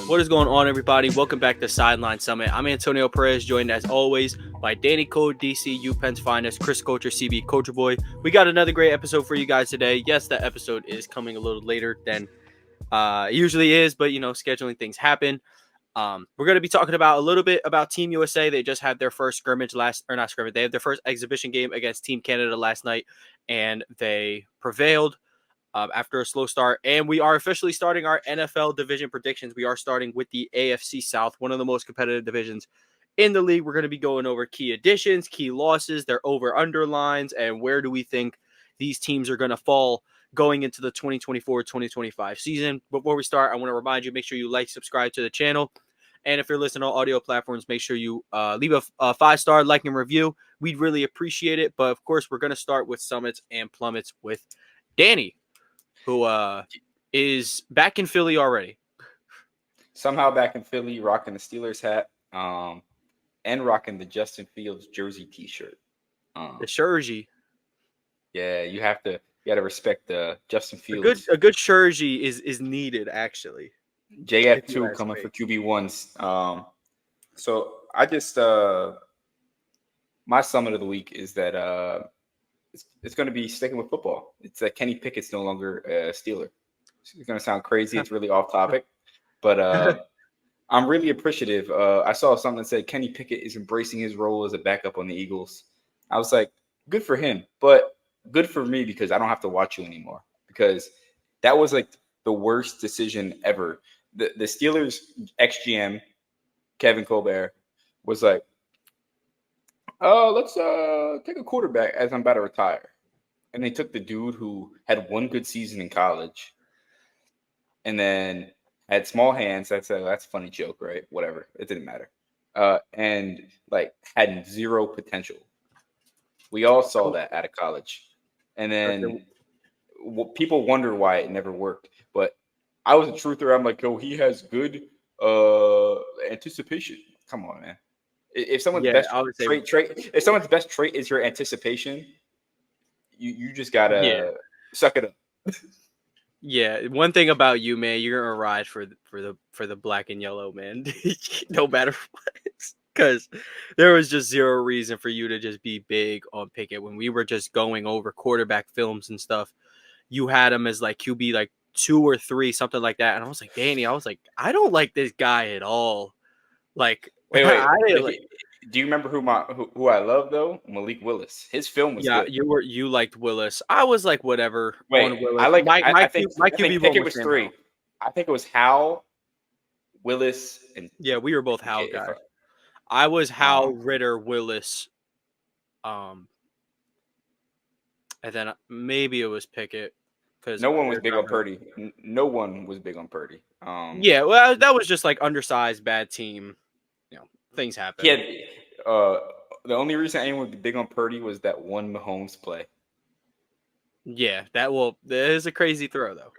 What is going on, everybody? Welcome back to Sideline Summit. I'm Antonio Perez, joined as always by Danny Code, DC, UPenn's finest, Chris Coacher, CB Coacher Boy. We got another great episode for you guys today. Yes, that episode is coming a little later than it usually is, but scheduling things happen. We're going to be talking about a little bit about Team USA. They just had their first They had their first exhibition game against Team Canada last night, and they prevailed after a slow start. And we are officially starting our NFL division predictions. We are starting with the AFC South, one of the most competitive divisions in the league. We're going to be going over key additions, key losses, their over-under lines, and where do we think these teams are going to fall going into the 2024-2025 season. Before we start, I want to remind you, make sure you like, subscribe to the channel. And if you're listening on audio platforms, make sure you leave a 5-star like and review. We'd really appreciate it. But, of course, we're going to start with Summits and Plummets with Danny, who is back in Philly already. Somehow back in Philly, rocking the Steelers hat and rocking the Justin Fields jersey T-shirt. The jersey. Yeah, you got to respect the Justin Fields. A good jersey is needed, actually. JF2 coming for QB1s. So I just my summit of the week is that it's going to be sticking with football. It's that Kenny Pickett's no longer a Steeler. It's going to sound crazy. It's really off topic, but I'm really appreciative. I saw something that said Kenny Pickett is embracing his role as a backup on the Eagles. I was like, good for him, but good for me because I don't have to watch you anymore, because that was like the worst decision ever. The Steelers ex-GM, Kevin Colbert, was like, let's take a quarterback as I'm about to retire. And they took the dude who had one good season in college and then had small hands. That's a funny joke, right? Whatever. It didn't matter. And like had zero potential. We all saw that out of college. And then people wonder why it never worked. But I was a truther. I'm like, oh, he has good anticipation. Come on, man. If someone's if someone's best trait is your anticipation, you just gotta suck it up. Yeah, one thing about you, man, you're gonna ride for the black and yellow, man. No matter what, because there was just zero reason for you to just be big on Pickett when we were just going over quarterback films and stuff. You had him as like QB like 2 or 3, something like that, and I was like, Danny, I don't like this guy at all. Like, wait. Do you remember who I love though? Malik Willis. His film was good. You liked Willis. I was like, whatever. Wait, on Willis. I think Pickett was 3. I think it was Howell, Willis, and we were both Howell guys. I was Howell, Ritter, Willis, and then maybe it was Pickett. Because no one was big on Purdy. No one was big on Purdy. Well, that was just like undersized, bad team. Things happen. Yeah. The only reason anyone would be big on Purdy was that one Mahomes play. Yeah, that is a crazy throw though.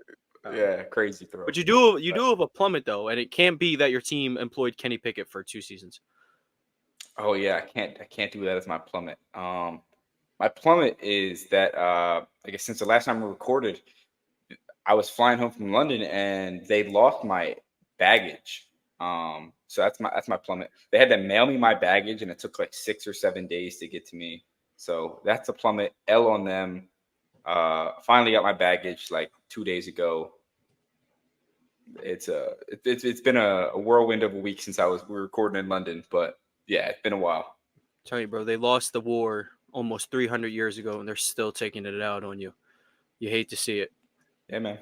Crazy throw. But you do have a plummet though, and it can't be that your team employed Kenny Pickett for 2 seasons. Oh yeah, I can't do that as my plummet. My plummet is that I guess since the last time we recorded, I was flying home from London and they lost my baggage. So that's my plummet. They had to mail me my baggage and it took like 6 or 7 days to get to me. So that's a plummet. L on them. Finally got my baggage like 2 days ago. It's been a whirlwind of a week since we were recording in London, but yeah, it's been a while. Tell you, bro, they lost the war almost 300 years ago and they're still taking it out on you. You hate to see it. Yeah, man.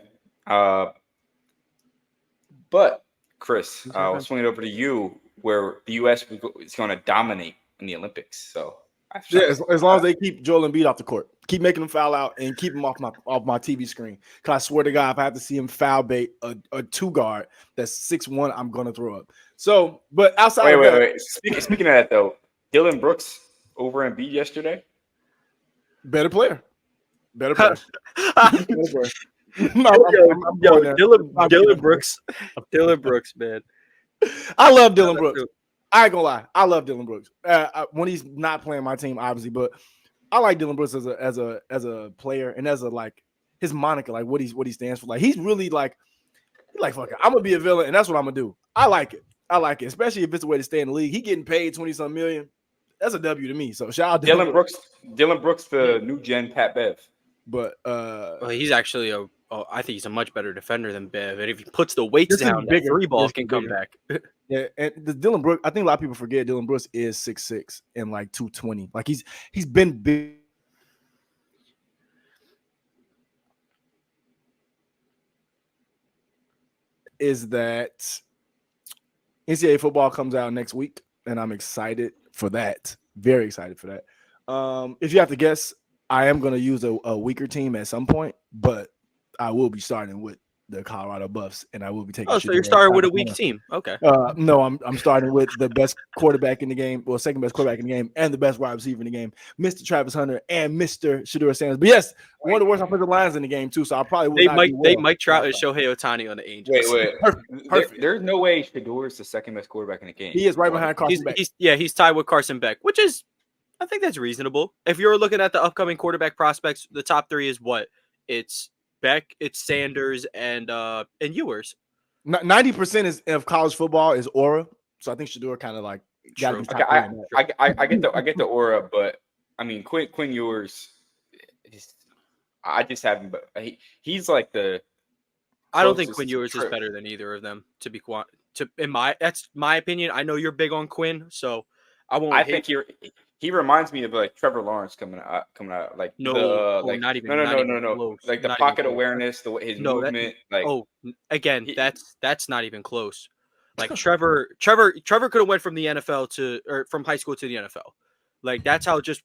But Chris, I'll swing it over to you, where the U.S. is going to dominate in the Olympics. So, as long as they keep Joel Embiid off the court, keep making him foul out, and keep him off my TV screen. Because I swear to God, if I have to see him foul bait a 2 guard that's 6'1", I'm going to throw up. So, but outside wait. Speaking of that though, Dylan Brooks over Embiid yesterday. Better player. Dylan Brooks, man. I love Dylan Brooks. I ain't gonna lie. I love Dylan Brooks. When he's not playing my team, obviously, but I like Dylan Brooks as a player and as a his moniker, like what he stands for. Like he's really like fuck it, I'm gonna be a villain, and that's what I'm gonna do. I like it, especially if it's the way to stay in the league. He getting paid 20-some million. That's a W to me. So shout out to Dylan Brooks, the new gen Pat Bev. But well, he's actually I think he's a much better defender than Bev. And if he puts the weights down, that three ball can come back. Yeah, and the Dylan Brooks, I think a lot of people forget Dylan Brooks is 6'6" and like 220. Like he's been big. Is that NCAA football comes out next week, and I'm excited for that. Very excited for that. If you have to guess, I am going to use a weaker team at some point, but I will be starting with the Colorado Buffs, and I will be taking. Oh, so you're starting with a weak team? Okay. No, I'm starting with the best quarterback in the game, well, second best quarterback in the game, and the best wide receiver in the game, Mr. Travis Hunter and Mr. Shedeur Sanders. But yes, one of the worst offensive lines in the game too. So I probably will they Mike Trout and Shohei Ohtani on the Angels. Wait. Perfect. There's no way Shedeur is the second best quarterback in the game. He is right behind Carson Beck. He's tied with Carson Beck, which is, I think that's reasonable. If you're looking at the upcoming quarterback prospects, the top three is what? It's Beck, it's Sanders, and Ewers. 90% of college football is aura, so I think Shedeur kind of like got to be top okay, I get the aura, but I mean Quinn Ewers, I just haven't. But he's like the. I don't think Quinn Ewers is better than either of them. That's my opinion. I know you're big on Quinn, so I won't. I think he reminds me of like Trevor Lawrence coming out like not even no. Like the pocket awareness, his movement. Again, that's not even close. Like Trevor could have went from the NFL or from high school to the NFL. Like that's how just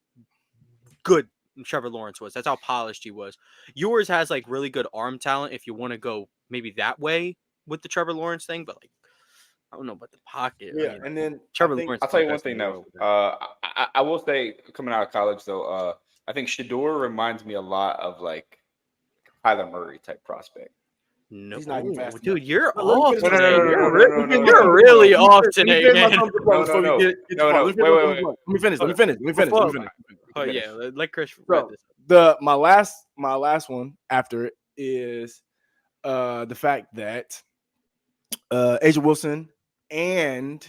good Trevor Lawrence was. That's how polished he was. Ewers has like really good arm talent if you want to go maybe that way with the Trevor Lawrence thing, but like I don't know about the pocket. Yeah, and then Trevor Lawrence. I'll tell you one thing though. I will say, coming out of college though, I think Shedeur reminds me a lot of like Kyler Murray type prospect. No, he's not even fast dude, enough. you're off today. No, You're really off today, man. Let me finish. Oh yeah, let Chris. My last one after it is the fact that Asia Wilson and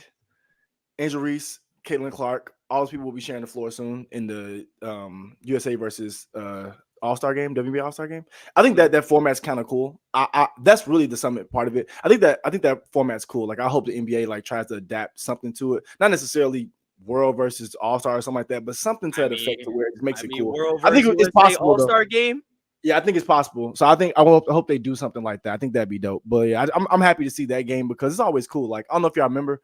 Angel Reese, Caitlin Clark, all those people will be sharing the floor soon in the USA versus All-Star game, WNBA All-Star game. I think that format's kind of cool. That's really the summit part of it. I think that format's cool. Like I hope the NBA like tries to adapt something to it. Not necessarily World versus All-Star or something like that, but something to that effect to where it makes it cool. I think it's possible. All-Star game. Yeah, I think it's possible. So I hope they do something like that. I think that'd be dope. But yeah, I'm happy to see that game because it's always cool. Like I don't know if y'all remember.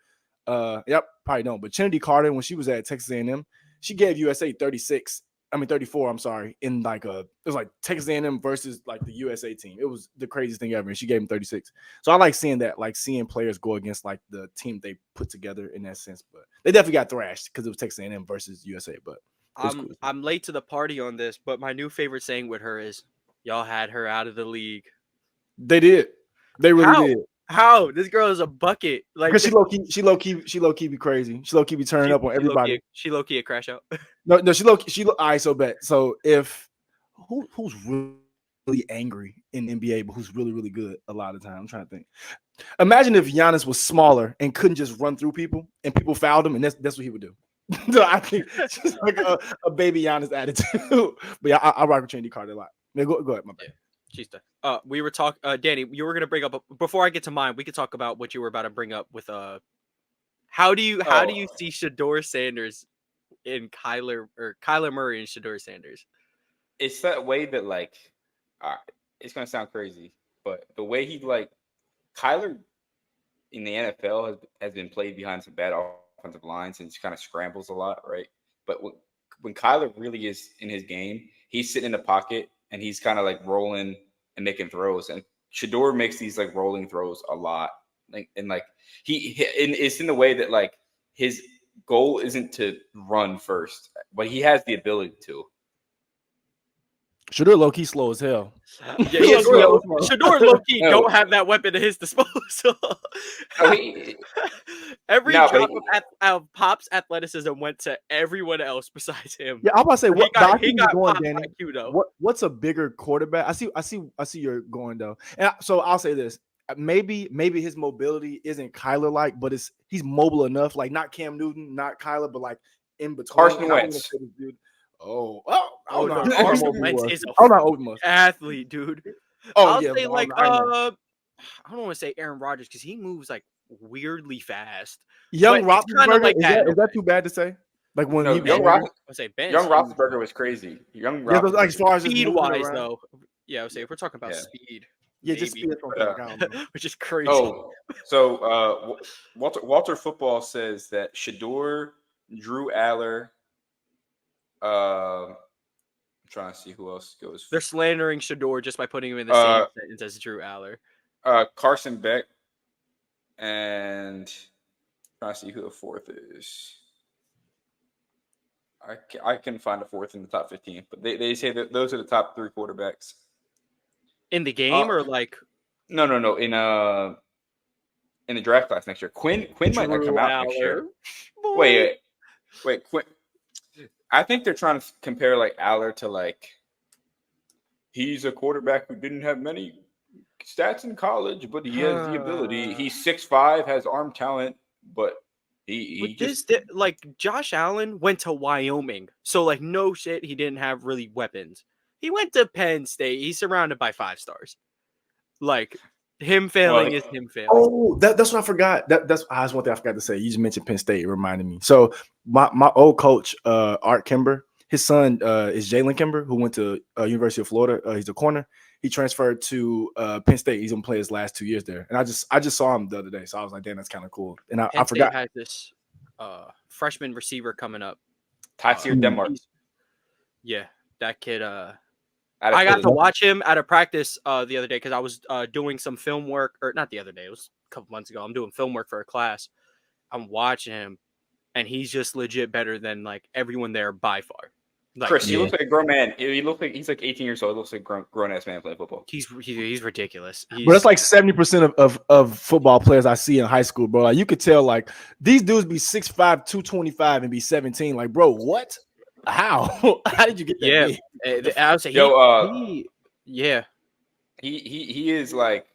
Probably don't. But Trinity Carter, when she was at Texas A&M, she gave USA 34. I'm sorry. In like it was like Texas A&M versus like the USA team. It was the craziest thing ever. And she gave them 36. So I like seeing that, like seeing players go against like the team they put together in that sense. But they definitely got thrashed because it was Texas A&M versus USA. But cool. I'm late to the party on this, but my new favorite saying with her is, "Y'all had her out of the league." They did. They really did. How? This girl is a bucket. Like she low key be crazy. She low key be turning up on everybody. She low key a crash out. No, she all right, so bet. So if who's really angry in NBA, but who's really, really good a lot of the time? I'm trying to think. Imagine if Giannis was smaller and couldn't just run through people and people fouled him, and that's what he would do. So I think it's just like a baby Giannis attitude. But yeah, I rock with Trinity Carter a lot. Man, go ahead, my bad. Yeah. She's done. We were talking, Danny, you were going to bring up, before I get to mine, we could talk about what you were about to bring up with, how do you see Shedeur Sanders in Kyler Murray and Shedeur Sanders? It's that way that like, it's going to sound crazy, but the way he like, Kyler in the NFL has been played behind some bad offensive lines and just kind of scrambles a lot, right? But when Kyler really is in his game, he's sitting in the pocket and he's kind of like rolling and making throws. And Shedeur makes these like rolling throws a lot. It's in the way that like his goal isn't to run first, but he has the ability to. Shedeur low-key slow as hell. Yeah, Shedeur low-key don't have that weapon at his disposal. Every No, drop but of Pop's athleticism went to everyone else besides him. Yeah, I'm about to say He got going, Pop's Danny. IQ though. What's a bigger quarterback? I see you're going though. And so I'll say this. Maybe his mobility isn't Kyler like, but he's mobile enough, like not Cam Newton, not Kyler, but like in between. Carson Wentz. I don't know. Carson Wentz is a athlete, dude. I'll say like I don't want to say Aaron Rodgers because he moves like weirdly fast. Young Roethlisberger, like is that too bad to say? Like when Young Roethlisberger was crazy. Like as far as speed wise though. Yeah, I would say if we're talking about speed. Yeah, just speed which is crazy. Oh, so Walter Football says that Shador, Drew Aller, I'm trying to see who else goes. They're slandering Shador just by putting him in the same sentence as Drew Aller. Carson Beck, and I'm trying to see who the fourth is. I can find a fourth in the top 15, but they say that those are the top 3 quarterbacks in the game, or like no in the draft class next year. Quinn might not come out next year. Wait, Quinn. I think they're trying to compare like Aller to like he's a quarterback who didn't have many stats in college, but he has the ability. He's 6'5", has arm talent, but he just like Josh Allen went to Wyoming, so like no shit, he didn't have really weapons. He went to Penn State. He's surrounded by 5 stars. Like him failing is him failing. Oh, that's what I forgot. That's one thing I forgot to say. You just mentioned Penn State. It reminded me. So my old coach, Art Kimber, his son is Jalen Kimber, who went to University of Florida. He's a corner. He transferred to Penn State. He's gonna play his last 2 years there. And I just saw him the other day, so I was like, damn, that's kind of cool. And I forgot. State has this freshman receiver coming up, Tysier Denmark. Yeah, that kid. I got to watch him at a practice the other day because I was doing some film work, or not the other day. It was a couple months ago. I'm doing film work for a class. I'm watching him, and he's just legit better than like everyone there by far. Like, Chris, he looks like a grown man. He looks like he's like 18 years old. He looks like a grown-ass man playing football. He's ridiculous. But that's like 70% of football players I see in high school, bro. Like you could tell, like these dudes be 6'5", 225, and be 17. Like, bro, what? How? How did you get that? Yeah, I would say he is like.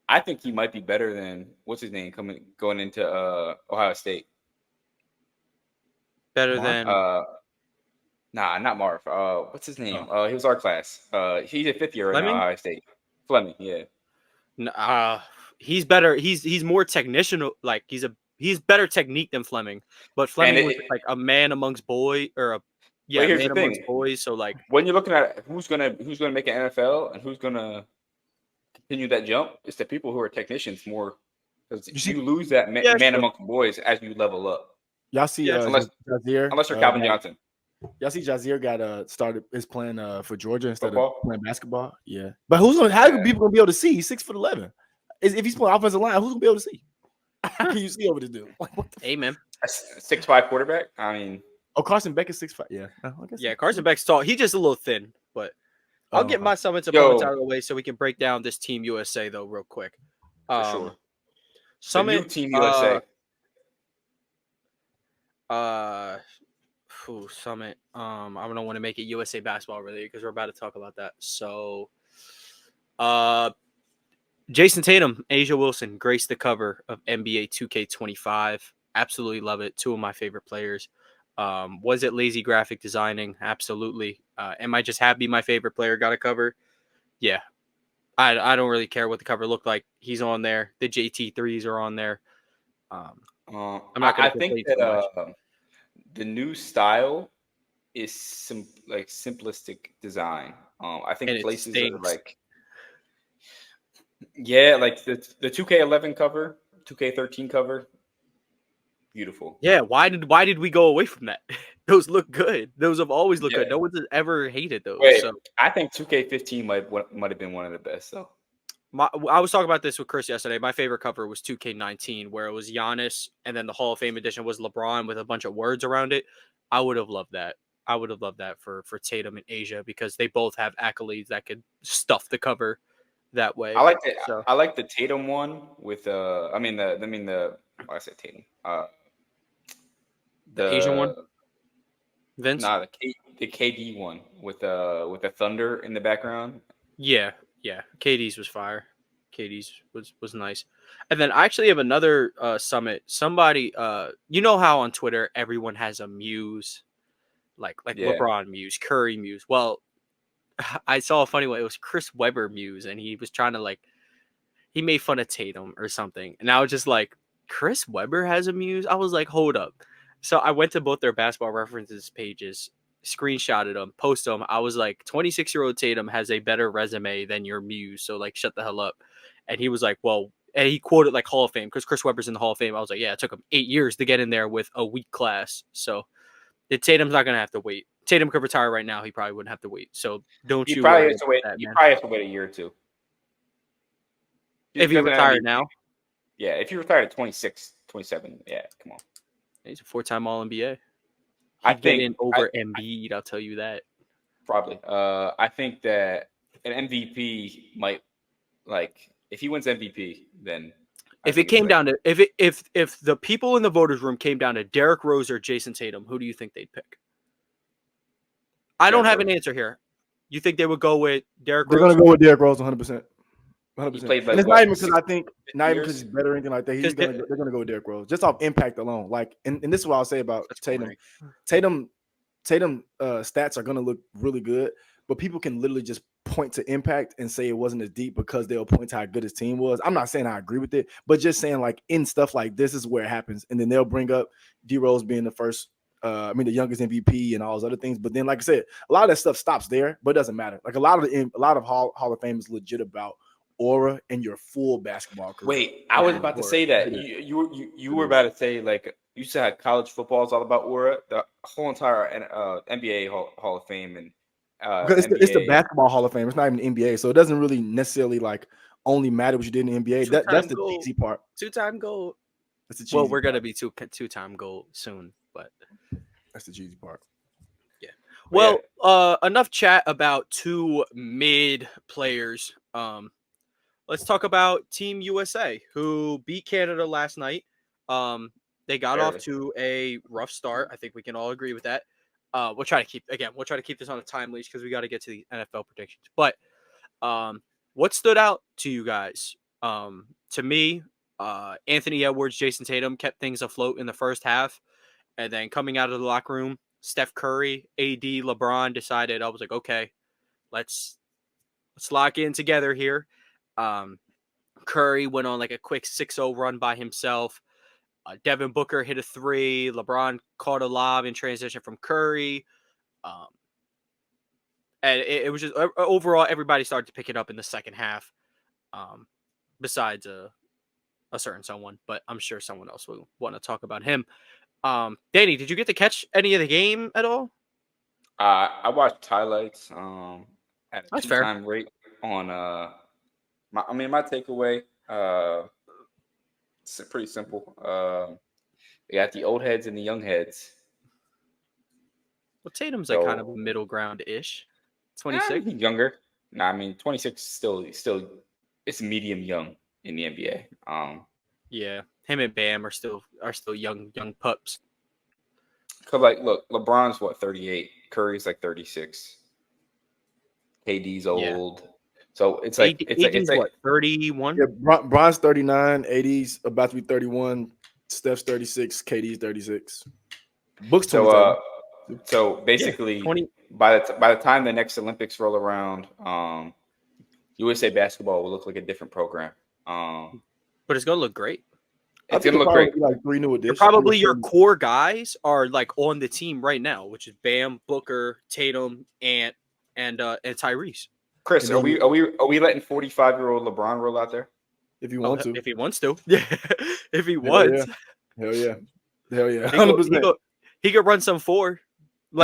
I think he might be better than what's his name going into Ohio State. Better than Nah, not Marv. What's his name? He was our class. He's a 5th year in Ohio State. Fleming, yeah. He's better. He's more technician. Like he's better technique than Fleming. But Fleming was like a man amongst boys, or man amongst boys. So like when you're looking at who's gonna make an NFL and who's gonna continue that jump, it's the people who are technicians more. Because you lose that man amongst boys as you level up. Y'all see unless you're Calvin Johnson. Y'all see Jazier got started is playing for Georgia instead of playing basketball. Yeah, but how are people gonna be able to see? He's 6'11". If he's playing offensive line, who's gonna be able to see? How can you see over this dude? Like, what the man, a 6'5" quarterback. I mean, Carson Beck is 6'5". Yeah, Carson Beck's tall. He's just a little thin, but I'll get my summits opponents out of the way so we can break down this Team USA though real quick. For sure. Summit Team USA. Summit. I don't want to make it USA basketball related because we're about to talk about that. So, Jason Tatum, Asia Wilson graced the cover of NBA 2K25. Absolutely love it. 2 of my favorite players. Was it lazy graphic designing? Absolutely. Am I just happy my favorite player got a cover? Yeah. I don't really care what the cover looked like. He's on there. The JT threes are on there. I'm not going to think that the new style is simplistic design. I think places are like, like the 2K11 cover, 2K13 cover, beautiful. Yeah, why did we go away from that? Those look good. Those have always looked good. No one's ever hated those. So. I think 2K15 might have been one of the best. So. I was talking about this with Chris yesterday. My favorite cover was 2K19, where it was Giannis, and then the Hall of Fame edition was LeBron with a bunch of words around it. I would have loved that. I would have loved that for Tatum and Asia because they both have accolades that could stuff the cover. that way. I like the So. I like the Tatum one with I said Tatum. The Asian one, Vince. The KD one with the thunder in the background. Yeah. KD's was fire. KD's was nice. And then I actually have another summit. Somebody, you know how on Twitter everyone has a muse, like LeBron muse, Curry muse. Well, I saw a funny one. It was Chris Webber muse, and he was trying to he made fun of Tatum or something. And I was just like, Chris Webber has a muse? I was like, hold up. So I went to both their basketball references pages, screenshotted them, posted them. I was like, 26-year-old Tatum has a better resume than your muse. So shut the hell up. And he was like, well, and he quoted Hall of Fame because Chris Webber's in the Hall of Fame. I was like, yeah, it took him 8 years to get in there with a weak class. So Tatum's not going to have to wait. Tatum could retire right now. He probably wouldn't have to wait. So don't you probably worry has to wait. that, you man. probably have to wait a year or two. If he retired now? Yeah, if you retired at 26, 27, yeah, come on. He's a 4-time All-NBA. I think in over Embiid, I'll tell you that. Probably. I think that an MVP might if he wins MVP, then if it came down to if the people in the voters room came down to Derrick Rose or Jason Tatum, who do you think they'd pick? I don't have an answer here. You think they would go with Derrick Rose? They're going to go with Derrick Rose 100%. 100%. And it's not even because I think not even because he's better or anything like that. They're gonna go with Derrick Rose just off impact alone. And this is what I'll say about Tatum. Tatum stats are gonna look really good, but people can literally just point to impact and say it wasn't as deep because they'll point to how good his team was. I'm not saying I agree with it, but just saying in stuff like this is where it happens, and then they'll bring up D Rose being the first. The youngest MVP and all those other things, but then, like I said, a lot of that stuff stops there, but it doesn't matter. A lot of Hall of Fame is legit about aura and your full basketball career. Wait, I was about to say that. You were about to say you said college football is all about aura. The whole entire NBA Hall of Fame and because it's the basketball Hall of Fame. It's not even the NBA, so it doesn't really necessarily only matter what you did in the NBA. That's the cheesy part. 2-time gold. That's the cheesy part. We're gonna be two-time gold soon, but that's the cheesy part. Yeah. Well, enough chat about two mid players. Let's talk about Team USA, who beat Canada last night. They got off to a rough start. I think we can all agree with that. We'll try to keep this on a time leash because we got to get to the NFL predictions. But what stood out to you guys? To me, Anthony Edwards, Jason Tatum kept things afloat in the first half. And then coming out of the locker room, Steph Curry, AD, LeBron decided, I was like, okay, let's lock in together here. Curry went on a quick 6-0 run by himself. Devin Booker hit a 3. LeBron caught a lob in transition from Curry. And it was just overall, everybody started to pick it up in the second half. Besides a certain someone, but I'm sure someone else will want to talk about him. Danny, did you get to catch any of the game at all? I watched highlights at a 2-time rate on my takeaway it's pretty simple. You got the old heads and the young heads. Well, Tatum's kind of a middle ground-ish. 26. He's younger. 26 still it's medium young in the NBA. Yeah, him and Bam are still young pups. Cause look, LeBron's 38, Curry's 36, KD's old. Yeah. So it's it's what, 31? Yeah, Bron's 39, AD's about to be 31, Steph's 36, KD's 36. Book's 27. So basically, by the time the next Olympics roll around, USA basketball will look like a different program. But it's gonna look great. It's gonna look great. Like 3 new additions. Probably your core guys are on the team right now, which is Bam, Booker, Tatum, and Tyrese. Chris, are we letting 45-year-old LeBron roll out there? If he wants to. If he wants to. Yeah. If he wants. Hell yeah. 100%. He could run some 4.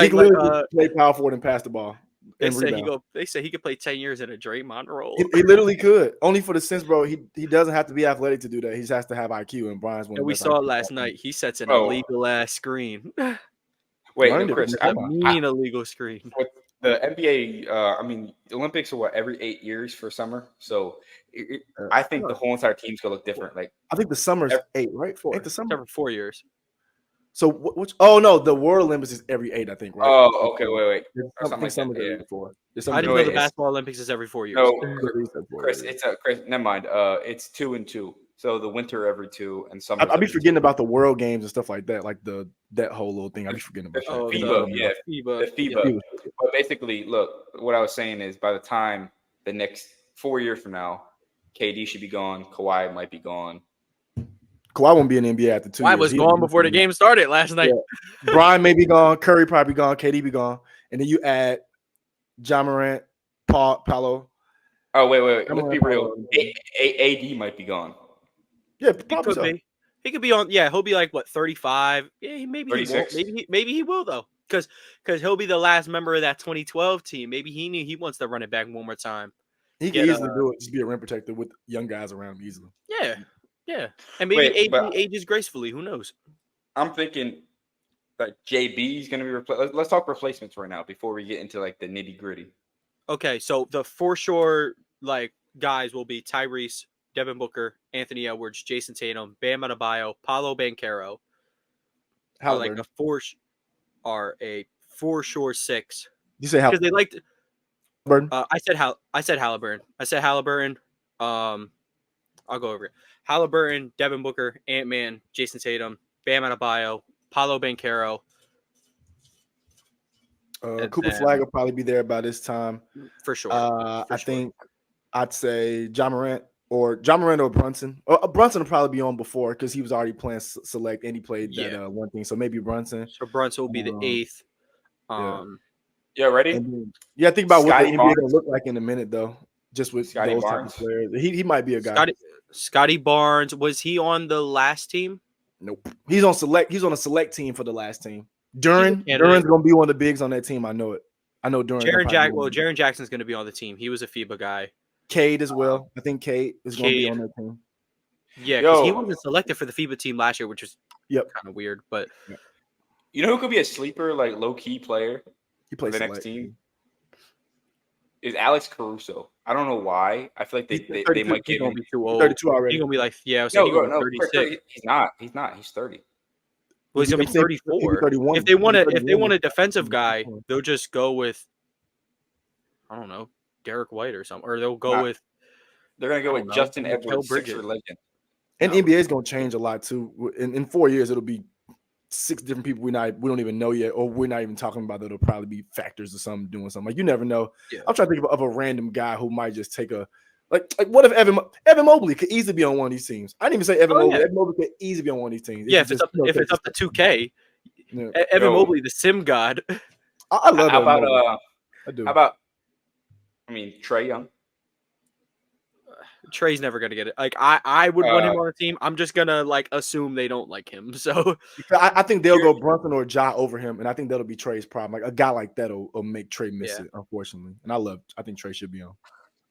He could play power forward and pass the ball. They say he could play 10 years in a Draymond role. He literally could. Only for the sense, bro. He doesn't have to be athletic to do that. He just has to have IQ. And Brian's one. And we saw it last night. He sets an illegal ass screen. Wait, no, Chris. Illegal screen. The NBA, I mean, the Olympics are every 8 years for summer. So I think the whole entire team's gonna look different. Like I think the summer's 8, right? 4. Ain't the summer? Every 4 years. So which? Oh no, the World Olympics is every 8, I think, right? Oh, okay, wait. I think summer's every 4. I didn't know the basketball Olympics is every 4 years. No, Chris, Chris. Never mind. It's 2 and 2. So the winter every 2 and summer. I'll be forgetting about the World Games and stuff like that, like that whole little thing. I'll be forgetting about FIBA, the FIBA. But basically, look, what I was saying is, by the time the next 4 years from now, KD should be gone. Kawhi might be gone. Kawhi won't be in the NBA after 2 years. Kawhi was gone before the game started last night. Yeah. Brian may be gone. Curry probably gone. KD be gone. And then you add Ja Morant, Paolo. Oh, wait. Let's be real. AD might be gone. Yeah, probably so. He could be on. Yeah, he'll be like, what, 35? Yeah, maybe 36. He won't. Maybe he will, though. Because he'll be the last member of that 2012 team. Maybe he knew he wants to run it back one more time. He can easily do it. Just be a rim protector with young guys around him easily. Yeah. And maybe AD ages gracefully. Who knows? I'm thinking that JB is going to be replaced. Let's talk replacements right now before we get into like the nitty gritty. Okay, so the for sure like guys will be Tyrese, Devin Booker, Anthony Edwards, Jason Tatum, Bam Adebayo, Paolo Banchero. Like the are a for sure 6. You say how? Because they liked. I said Halliburton. I'll go over it. Halliburton, Devin Booker, Ant-Man, Jason Tatum, Bam Adebayo, Paolo Banchero. Cooper Flag will probably be there by this time. For sure. I think I'd say Ja Morant or Brunson. Brunson will probably be on before because he was already playing select and he played that one thing. So maybe Brunson. So Brunson will be the 8th. Ready? Think about what the NBA going to look like in a minute, though. Just with Scotty those Barnes. type of players. He might be a guy. Scotty Barnes. Was he on the last team? Nope. He's on a select team for the last team. Duran's going to be one of the bigs on that team. I know it. I know Duran. Jaren Jackson's going to be on the team. He was a FIBA guy. Cade as well. I think Cade is going to be on that team. Yeah, because he wasn't selected for the FIBA team last year, which is kind of weird. But you know who could be a sleeper, like low key player? He plays the next team. Is Alex Caruso. I don't know why. I feel like they might get him. Be too old. 32 already. He's gonna be like, he's 36. He's not. He's 30. Well, he's gonna be 34. 31. If they want a defensive guy, they'll just go with, I don't know, Derek White or something, or they'll go with. They're gonna go with Justin Edwards, Sixer legend. And NBA is gonna change a lot too. In 4 years, it'll be 6 different people we don't even know yet, or we're not even talking about. That'll probably be factors or something doing something. Like you never know. Yeah. I'm trying to think of a random guy who might just take a like what if Evan Mobley could easily be on one of these teams? I didn't even say Evan Mobley. Yeah. Evan Mobley could easily be on one of these teams. If it's up to 2K, Evan Mobley, the sim god. I love how about I do. How about Trae Young? Trey's never gonna get it. Like I would want him on the team. I'm just gonna assume they don't like him. So I think they'll go Brunson or Ja over him, and I think that'll be Trey's problem. Like a guy like that will make Trey miss it, unfortunately. And I think Trey should be on.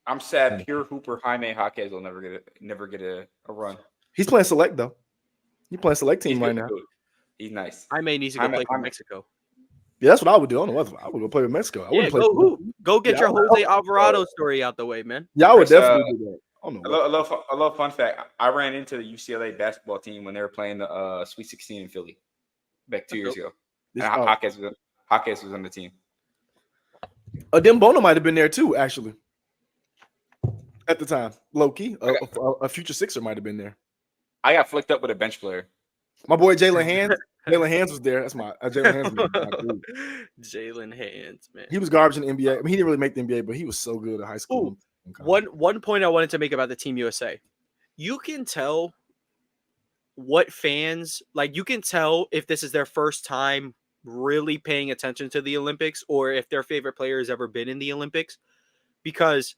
I'm sad. Pure hooper Jaime Jaquez will never get a run. He's playing select though. He's playing select team right now. He's nice. Jaime needs to go play for Mexico. Yeah, that's what I would do. I don't know what I would go play with Mexico. I wouldn't play. Go get your Jose Alvarado story out the way, man. Yeah, I would definitely do that. A little fun fact. I ran into the UCLA basketball team when they were playing the Sweet 16 in Philly back 2 years ago. And Jaquez was on the team. Dembono might have been there too, actually. At the time, low key, a future Sixer might have been there. I got flicked up with a bench player. My boy Jalen Hands. Jalen Hands was there. That's my Jalen Hands. Was my Jalen Hands, man. He was garbage in the NBA. I mean, he didn't really make the NBA, but he was so good at high school. One point I wanted to make about the Team USA. You can tell what fans like. You can tell if this is their first time really paying attention to the Olympics, or if their favorite player has ever been in the Olympics, because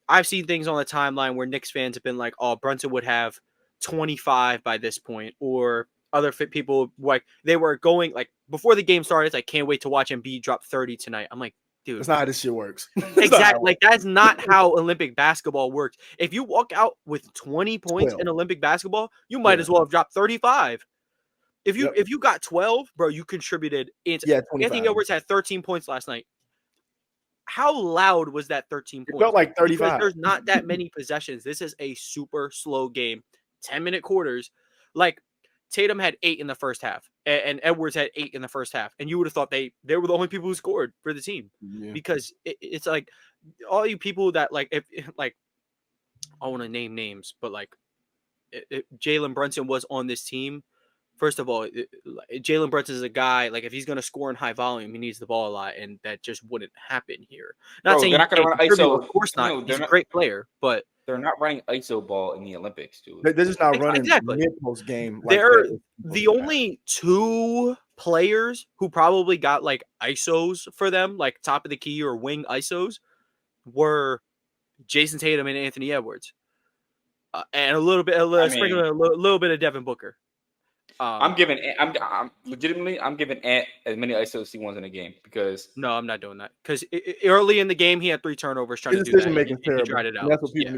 I've seen things on the timeline where Knicks fans have been like, "Oh, Brunson would have 25 by this point," or other people like they were going like before the game started. It's like, can't wait to watch Embiid drop 30 tonight. I'm like, dude, that's not how this shit works. Exactly. Like that's not how Olympic basketball works. If you walk out with 20 points in Olympic basketball, you might as well have dropped 35. If you got 12, bro, you contributed. Anthony Edwards had 13 points last night. how loud was that 13 points? It felt like 35. Because there's not that many possessions. This is a super slow game. 10-minute quarters. Like Tatum had 8 in the first half, and Edwards had 8 in the first half, and you would have thought they were the only people who scored for the team, because it's like all you people that like if like I want to name names, but like Jalen Brunson was on this team. First of all, Jalen Brunson is a guy, like, if he's going to score in high volume, he needs the ball a lot, and that just wouldn't happen here. Not saying they're not going to run ISO. Of course not. No, he's a great player, but they're not running ISO ball in the Olympics, dude. They're just not running mid-post game. They're the only 2 players who probably got like ISOs for them, like top of the key or wing ISOs, were Jason Tatum and Anthony Edwards, and a little bit of Devin Booker. I'm legitimately giving Ant as many ISOs as he wants in a game, because no, I'm not doing that, because early in the game he had 3 turnovers trying to do that. He tried it out. That's what people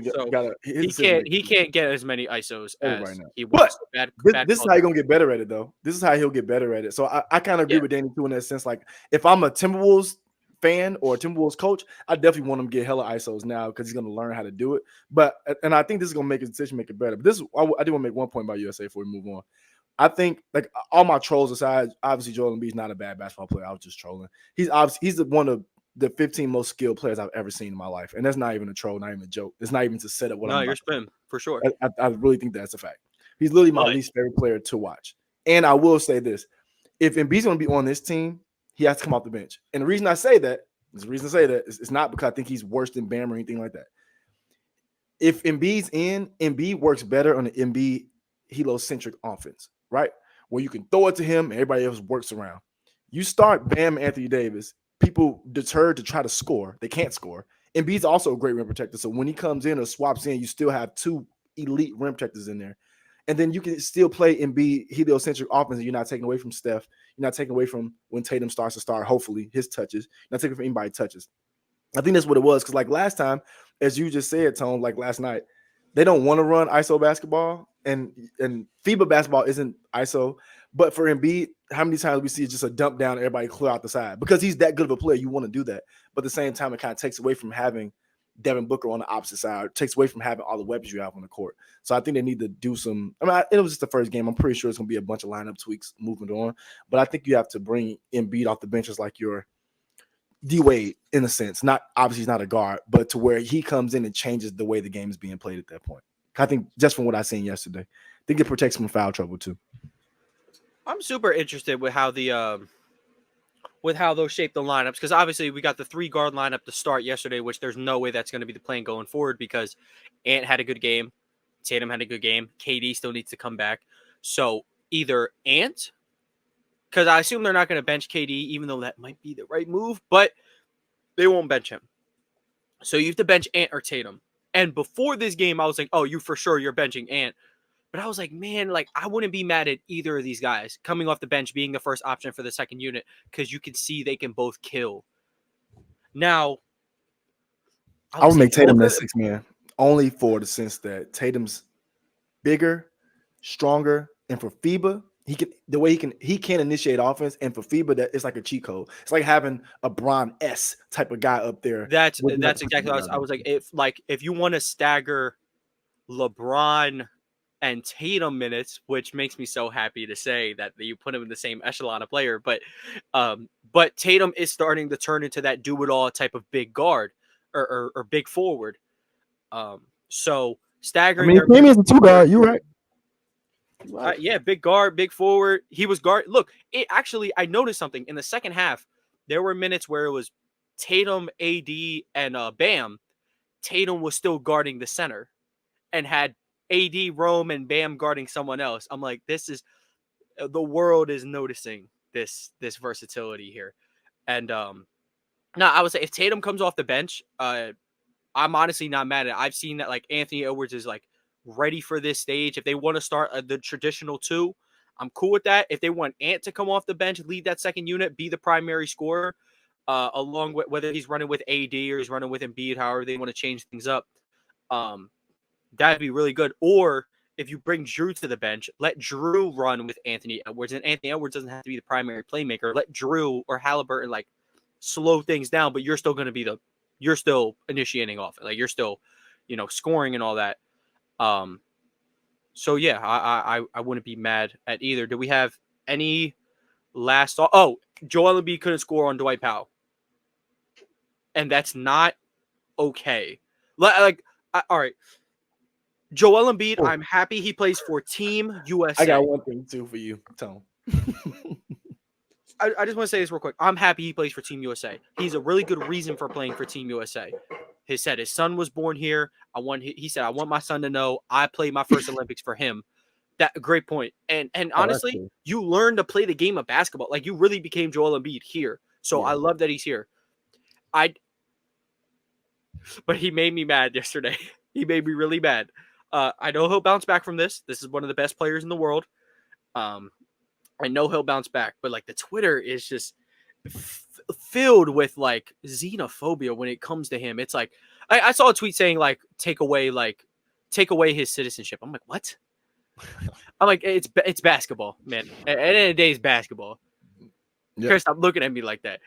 he can't get as many ISOs as he wants. But this is how he's gonna get better at it, though. This is how he'll get better at it. So I kind of agree with Danny too in that sense. Like, if I'm a Timberwolves fan or a Timberwolves coach, I definitely want him to get hella ISOs now, because he's going to learn how to do it. And I think this is going to make his decision maker better. But I do want to make one point about USA before we move on. I think, like, all my trolls aside, obviously Joel Embiid's not a bad basketball player. I was just trolling. He's one of the 15 most skilled players I've ever seen in my life, and that's not even a troll, not even a joke. It's not even to set up what. No, you're spin for sure. I really think that's a fact. He's literally my least favorite player to watch. And I will say this: if Embiid's going to be on this team, he has to come off the bench. And the reason I say that is not because I think he's worse than Bam or anything like that. If Embiid's in, Embiid works better on the Embiid heliocentric offense, right? Where you can throw it to him and everybody else works around. You start Bam and Anthony Davis, people deterred to try to score. They can't score. Embiid's also a great rim protector. So when he comes in or swaps in, you still have 2 elite rim protectors in there. And then you can still play Embiid heliocentric offense, and you're not taking away from Steph. You're not taking away from when Tatum starts to start, hopefully, his touches. You're not taking from anybody touches. I think that's what it was, because, like, last time, as you just said, Tone, like last night, they don't want to run ISO basketball, and FIBA basketball isn't ISO. But for Embiid, how many times we see just a dump down, everybody clear out the side? Because he's that good of a player, you want to do that. But at the same time, it kind of takes away from having Devin Booker on the opposite side. It takes away from having all the weapons you have on the court. So I think they need to do some. I mean, it was just the first game. I'm pretty sure it's going to be a bunch of lineup tweaks moving on. But I think you have to bring Embiid off the bench as like your D-Wade in a sense. Not obviously he's not a guard, but to where he comes in and changes the way the game is being played at that point. I think just from what I seen yesterday, I think it protects from foul trouble too. I'm super interested with how those shape the lineups, because obviously we got the 3-guard lineup to start yesterday, which there's no way that's going to be the plan going forward, because Ant had a good game, Tatum had a good game, KD still needs to come back. So either Ant, because I assume they're not going to bench KD, even though that might be the right move, but they won't bench him. So you have to bench Ant or Tatum. And before this game, I was like, oh, you're benching Ant. But I was like, man, like, I wouldn't be mad at either of these guys coming off the bench being the first option for the second unit, because you can see they can both kill. Now, I would make Tatum that 6 man only for the sense that Tatum's bigger, stronger, and for FIBA, he can initiate offense, and for FIBA, that it's like a cheat code. It's like having a Bron S type of guy up there. That's exactly what I was like. If you want to stagger LeBron and Tatum minutes, which makes me so happy to say that you put him in the same echelon of player, but Tatum is starting to turn into that do-it-all type of big guard or big forward. So staggering. I mean, Tatum is a 2-guard. You're right. Yeah, big guard, big forward. He was guard. Look, I noticed something in the second half. There were minutes where it was Tatum, AD, and Bam. Tatum was still guarding the center and had AD, Rome, and Bam guarding someone else. I'm like, the world is noticing this versatility here. And no, I would say if Tatum comes off the bench, I'm honestly not mad at it. I've seen that, like, Anthony Edwards is like ready for this stage. If they want to start the traditional 2, I'm cool with that. If they want Ant to come off the bench, lead that second unit, be the primary scorer, along with whether he's running with AD or he's running with Embiid, however they want to change things up, that'd be really good. Or if you bring Drew to the bench, let Drew run with Anthony Edwards, and Anthony Edwards doesn't have to be the primary playmaker. Let Drew or Halliburton like slow things down, but you're still going to be you're still initiating off. Like you're still, scoring and all that. So yeah, I wouldn't be mad at either. Do we have any last thought? Oh, Joel Embiid couldn't score on Dwight Powell. And that's not okay. All right. Joel Embiid, I'm happy he plays for Team USA. I got one thing too for you, Tom. I just want to say this real quick. I'm happy he plays for Team USA. He's a really good reason for playing for Team USA. He said his son was born here. He said, I want my son to know I played my first Olympics for him. That great point. And honestly, cool. You learned to play the game of basketball. Like you really became Joel Embiid here. So yeah. I love that he's here. But he made me mad yesterday. He made me really mad. I know he'll bounce back from this. This is one of the best players in the world. I know he'll bounce back, but like the Twitter is just filled with like xenophobia when it comes to him. It's like I saw a tweet saying like take away his citizenship. I'm like, what? I'm like, it's basketball, man. At the end of the day, it's basketball. Yep. Chris, stop looking at me like that.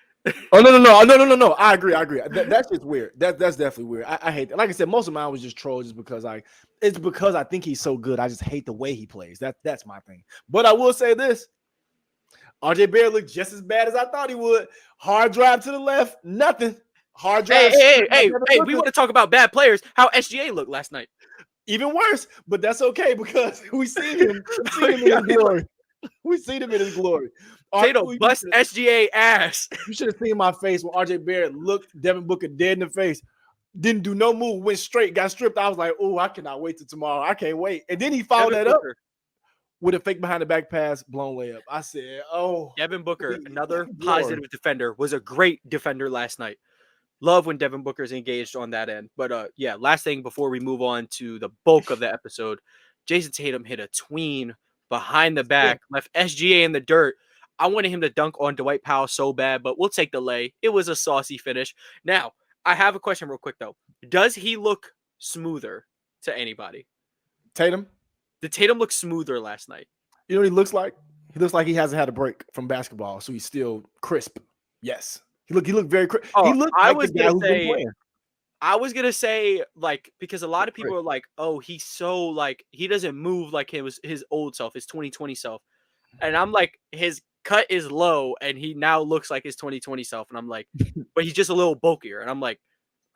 Oh no! I agree. That's just weird. That's definitely weird. I hate that. Like I said, most of mine was just trolls, just because it's because I think he's so good. I just hate the way he plays. That's my thing. But I will say this: RJ Barrett looked just as bad as I thought he would. Hard drive to the left, nothing. Hard drive. Hey! We want to talk about bad players. How SGA looked last night? Even worse, but that's okay because we see him. In his glory. We seen him in his glory. Tatum bust SGA ass. You should have seen my face when RJ Barrett looked Devin Booker dead in the face. Didn't do no move, went straight, got stripped. I was like, oh, I cannot wait till tomorrow. I can't wait. And then he followed that up with a fake behind the back pass, blown layup. I said, oh. Devin Booker, another positive defender, was a great defender last night. Love when Devin Booker's engaged on that end. But yeah, last thing before we move on to the bulk of the episode, Jason Tatum hit a tween behind the back, left SGA in the dirt. I wanted him to dunk on Dwight Powell so bad, but we'll take the lay. It was a saucy finish. Now, I have a question real quick, though. Does he look smoother to anybody? Tatum? Did Tatum look smoother last night? You know what he looks like? He looks like he hasn't had a break from basketball, so he's still crisp. Yes. He looked very crisp. Oh, he looked like the guy who's been playing. I was going to say, like, because a lot of people are like, oh, he's so, like, he doesn't move like his old self, his 2020 self. And I'm like, his cut is low, and he now looks like his 2020 self. And I'm like, but he's just a little bulkier. And I'm like,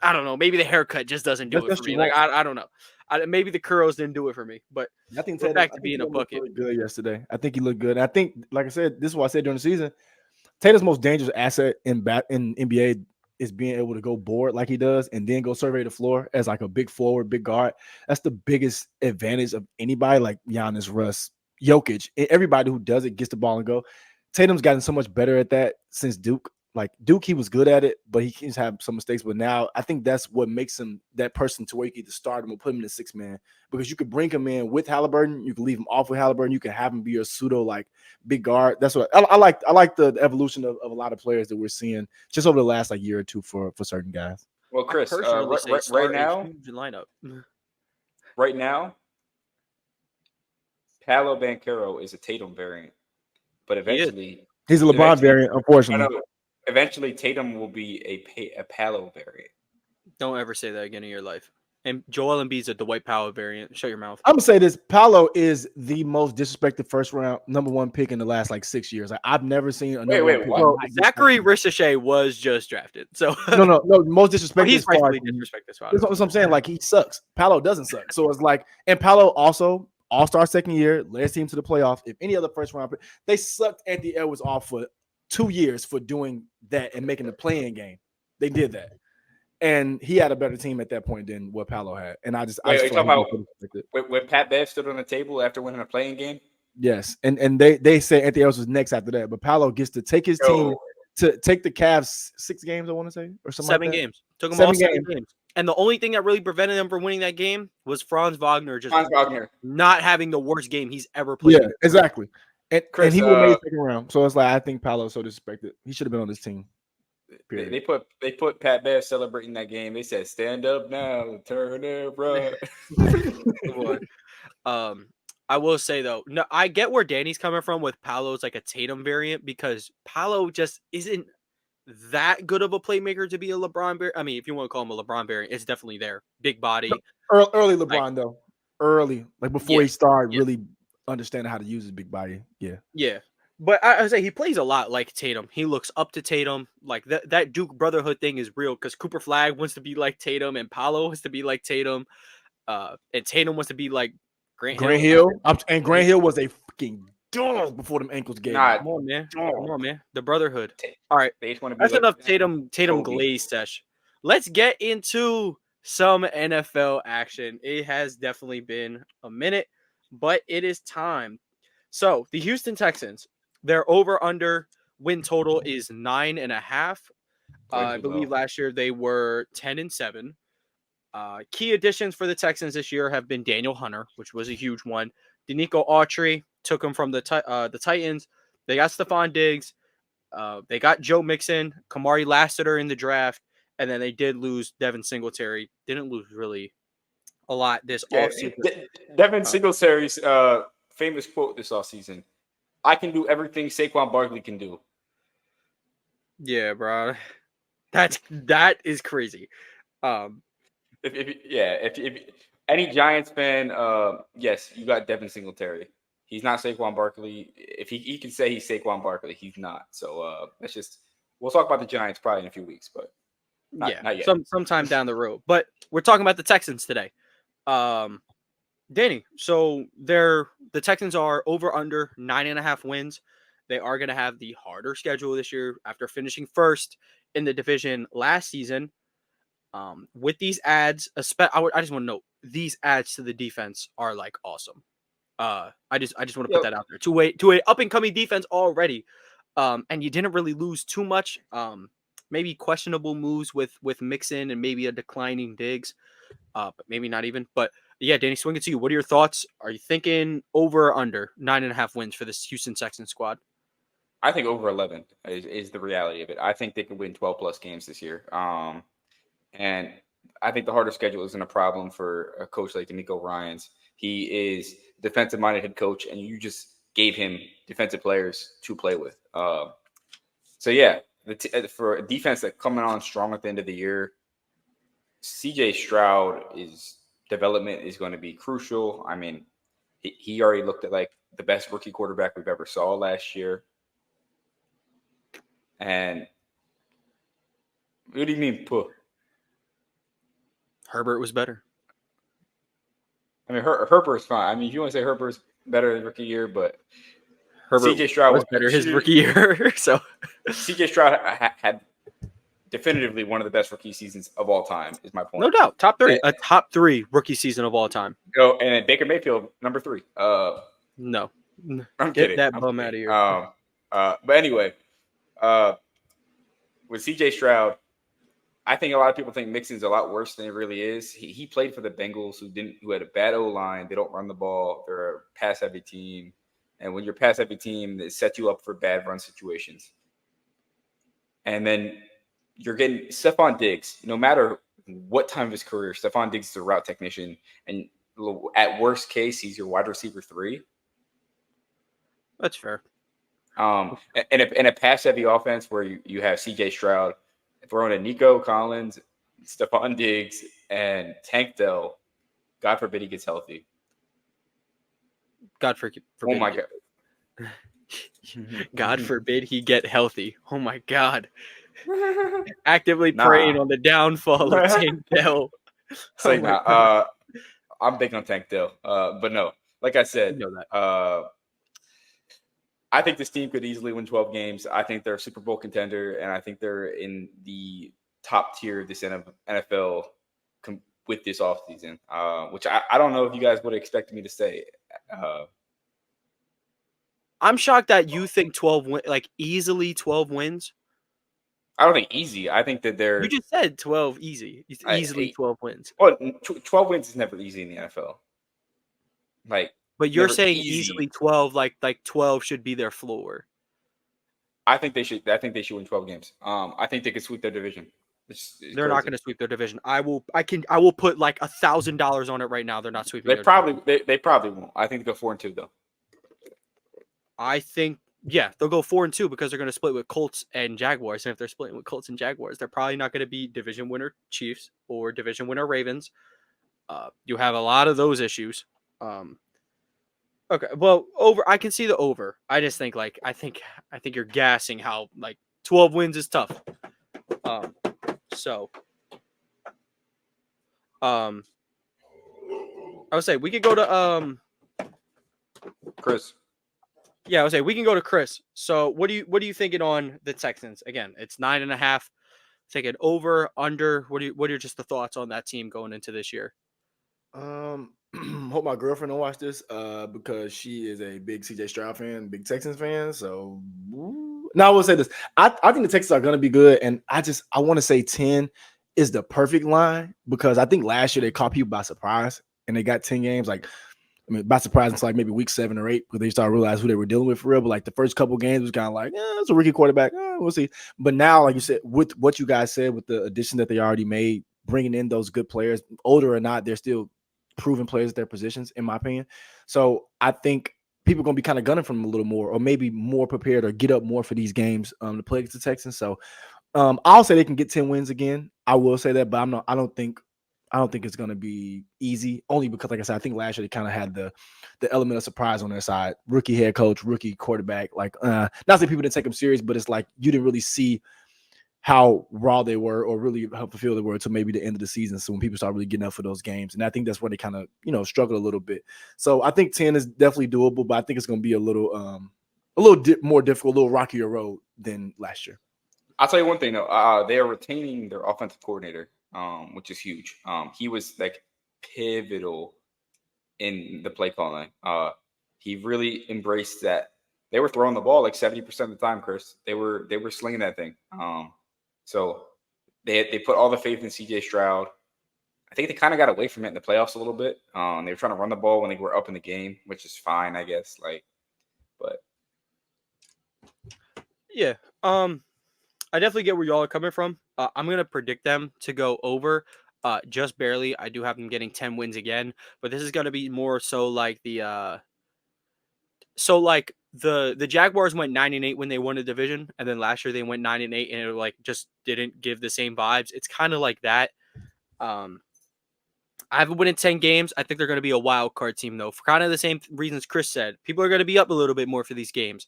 I don't know. Maybe the haircut just doesn't do it for me. Like, I don't know. Maybe the curls didn't do it for me. But I think Tatum, back to being a bucket. Really good yesterday. I think he looked good. I think, like I said, this is what I said during the season. Tatum's most dangerous asset in NBA is being able to go board like he does and then go survey the floor as like a big forward, big guard. That's the biggest advantage of anybody like Giannis, Russ, Jokic. Everybody who does it gets the ball and go. Tatum's gotten so much better at that since Duke. Like Duke, he was good at it, but he can have some mistakes. But now I think that's what makes him that person to where you can either start him or put him in the sixth man, because you could bring him in with Halliburton, you can leave him off with Halliburton, you can have him be your pseudo like big guard. That's what I like. I like the evolution of a lot of players that we're seeing just over the last like year or two for certain guys. Well, Chris, right now, Paolo Banchero is a Tatum variant, but eventually he's a LeBron variant, unfortunately. Eventually, Tatum will be a Paolo variant. Don't ever say that again in your life. And Joel Embiid's a Dwight Powell variant. Shut your mouth. I'm gonna say this: Paolo is the most disrespected first round #1 pick in the last like 6 years. Like, I've never seen another. Wait, well, Zachary Ricochet was just drafted, so no, most disrespected. He's rightfully disrespected. That's what I'm saying. Like, he sucks. Paolo doesn't suck. So it's like, and Paolo also All-Star second year, led his team to the playoff. If any other first round pick, they sucked Anthony Edwards off for 2 years for doing that and making the play-in game. They did that. And he had a better team at that point than what Paolo had. And I talking about when Pat Bev stood on the table after winning a play-in game? Yes. And they said Anthony Edwards was next after that. But Paolo gets to take his team to take the Cavs 6 games, I want to say, or something. 7 games. Took them all 7 games. And the only thing that really prevented them from winning that game was Franz Wagner not having the worst game he's ever played. Yeah, exactly. And Chris, and he will make second round. So it's like, I think Paolo's so disrespected. He should have been on this team. They put Pat Bev celebrating that game. They said, "Stand up now, turn it right." I will say though, no, I get where Danny's coming from with Paolo's like a Tatum variant, because Paolo just isn't that good of a playmaker to be a LeBron bear. I mean, if you want to call him a LeBron bear, it's definitely there. Big body. Early LeBron, like, though. Early. Like before yeah, he started yeah. really understanding how to use his big body. Yeah. Yeah. But I say he plays a lot like Tatum. He looks up to Tatum. Like that Duke brotherhood thing is real because Cooper Flag wants to be like Tatum and Paolo wants to be like Tatum. And Tatum wants to be like Grant Hill. And Grant Hill was a freaking dog before them ankles gave Nah, Come on, man. Dog. Come on, man. The brotherhood. All right. They just want to be That's like enough Tatum Kobe. glaze sesh. Let's get into some NFL action. It has definitely been a minute, but it is time. So the Houston Texans, their over-under win total is 9.5. I believe last year they were 10-7. Key additions for the Texans this year have been Daniel Hunter, which was a huge one. Danico Autry took him from the Titans. They got Stephon Diggs. They got Joe Mixon, Kamari Lassiter in the draft, and then they did lose Devin Singletary. Didn't lose really a lot this offseason. Devin Singletary's famous quote this offseason: "I can do everything Saquon Barkley can do." Yeah, bro, that is crazy. If any Giants fan, yes, you got Devin Singletary. He's not Saquon Barkley. If he can say he's Saquon Barkley, he's not. So we'll talk about the Giants probably in a few weeks, but not yet. Sometime down the road. But we're talking about the Texans today. Danny, so the Texans are over under 9.5 wins. They are going to have the harder schedule this year after finishing first in the division last season. With these ads, I just want to note these ads to the defense are like awesome. I just want to put that out there to a up and coming defense already. And you didn't really lose too much. Maybe questionable moves with Mixon and maybe a declining Diggs. But maybe not even. But yeah, Danny, swing it to you. What are your thoughts? Are you thinking over or under 9.5 wins for this Houston Texans squad? I think over 11 is the reality of it. I think they can win 12 plus games this year. And I think the harder schedule isn't a problem for a coach like D'Amico Ryans. He is a defensive-minded head coach, and you just gave him defensive players to play with. For a defense that's coming on strong at the end of the year, C.J. Stroud's development is going to be crucial. I mean, he already looked at like the best rookie quarterback we've ever saw last year. And what do you mean, puh? Herbert was better. I mean, Herbert's fine. I mean, if you want to say Herbert's better than rookie year, but Herbert C.J. Stroud was better his rookie year. So C.J. Stroud had definitively one of the best rookie seasons of all time, is my point. No doubt. Top 3. A top 3 rookie season of all time. Oh, and then Baker Mayfield, number 3. No. I'm Get kidding. that bum out of here. But anyway, with C.J. Stroud, I think a lot of people think Mixon's a lot worse than it really is. He played for the Bengals, who had a bad O-line. They don't run the ball. They're a pass-heavy team. And when you're a pass-heavy team, it sets you up for bad run situations. And then you're getting Stephon Diggs. No matter what time of his career, Stephon Diggs is a route technician. And at worst case, he's your wide receiver 3. That's fair. In a pass-heavy offense where you have C.J. Stroud throwing to Nico Collins, Stephon Diggs, and Tank Dell, God forbid he gets healthy. God forbid. Oh my God. God forbid he get healthy. Oh my God. Actively preying on the downfall of Tank Dell. I'm big on Tank Dell. But no, like I said, you know that. I think this team could easily win 12 games. I think they're a Super Bowl contender, and I think they're in the top tier of this NFL with this offseason, which I don't know if you guys would have expected me to say. I'm shocked that you think 12 easily 12 wins. I don't think easy. I think that they're. You just said 12 easy. Easily 12 wins. Well, 12 wins is never easy in the NFL. But you're saying easily 12, like 12 should be their floor. I think they should win 12 games. I think they could sweep their division. They're not going to sweep their division. I will put like $1,000 on it right now. They're not sweeping. They probably won't. I think they go 4-2 though. I think Yeah, they'll go 4-2 because they're going to split with Colts and Jaguars. And if they're splitting with Colts and Jaguars, they're probably not going to be division winner Chiefs or division winner Ravens. You have a lot of those issues. Okay, well, over. I can see the over. I just think I think you're gassing how 12 wins is tough. So, I would say we could go to Chris. Yeah, I would say we can go to Chris. So what are you thinking on the Texans? Again, it's 9.5. Thinking over, under. What are just the thoughts on that team going into this year? Hope my girlfriend don't watch this because she is a big CJ Stroud fan, big Texans fan. So now I will say this. I think the Texans are gonna be good, and I want to say 10 is the perfect line because I think last year they caught people by surprise and they got 10 games. By surprise, it's maybe week 7 or 8 because they started to realize who they were dealing with for real. But the first couple games was kind of it's a rookie quarterback. We'll see. But now, like you said, with what you guys said, with the addition that they already made, bringing in those good players, older or not, they're still proven players at their positions, in my opinion. So I think people are going to be kind of gunning for them a little more, or maybe more prepared, or get up more for these games to play against the Texans. So I'll say they can get 10 wins again. I will say that, but I don't think it's going to be easy, only because, like I said, I think last year they kind of had the element of surprise on their side. Rookie head coach, rookie quarterback. Not that people didn't take them serious, but it's you didn't really see how raw they were or really how fulfilled they were until maybe the end of the season. So when people start really getting up for those games, and I think that's where they kind of struggle a little bit. So I think 10 is definitely doable, but I think it's going to be a little more difficult, a little rockier road than last year. I'll tell you one thing though. They are retaining their offensive coordinator, which is huge. He was pivotal in the play calling. He really embraced that. They were throwing the ball 70% of the time, Chris. They were slinging that thing. So they put all the faith in CJ Stroud. I think they kind of got away from it in the playoffs a little bit. They were trying to run the ball when they were up in the game, which is fine, I guess. But yeah, I definitely get where y'all are coming from. I'm gonna predict them to go over, just barely. I do have them getting 10 wins again, but this is gonna be more so the Jaguars went 9-8 when they won the division, and then last year they went 9-8, and it just didn't give the same vibes. It's kind of like that. I have a win in 10 games. I think they're going to be a wild card team, though, for kind of the same reasons Chris said. People are going to be up a little bit more for these games.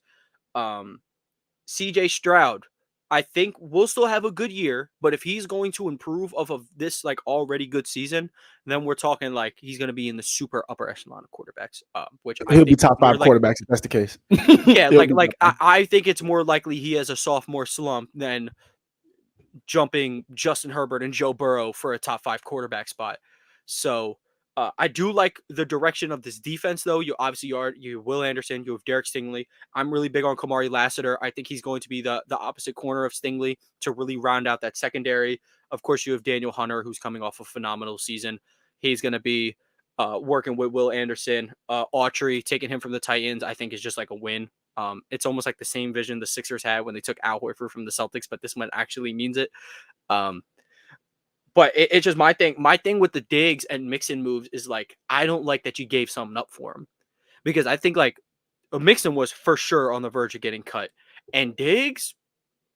CJ Stroud, I think we'll still have a good year, but if he's going to improve off of this already good season, then we're talking he's going to be in the super upper echelon of quarterbacks. Which he'll be top 5 quarterbacks if that's the case. Yeah, I think it's more likely he has a sophomore slump than jumping Justin Herbert and Joe Burrow for a top 5 quarterback spot. So I do like the direction of this defense, though. You Will Anderson, you have Derek Stingley. I'm really big on Kamari Lassiter. I think he's going to be the opposite corner of Stingley to really round out that secondary. Of course, you have Daniel Hunter, who's coming off a phenomenal season. He's going to be working with Will Anderson. Autry, taking him from the Titans, I think is just a win. It's almost like the same vision the Sixers had when they took Al Horford from the Celtics, but this one actually means it. But it's just my thing. My thing with the Diggs and Mixon moves is I don't like that you gave something up for him, because I think Mixon was for sure on the verge of getting cut, and Diggs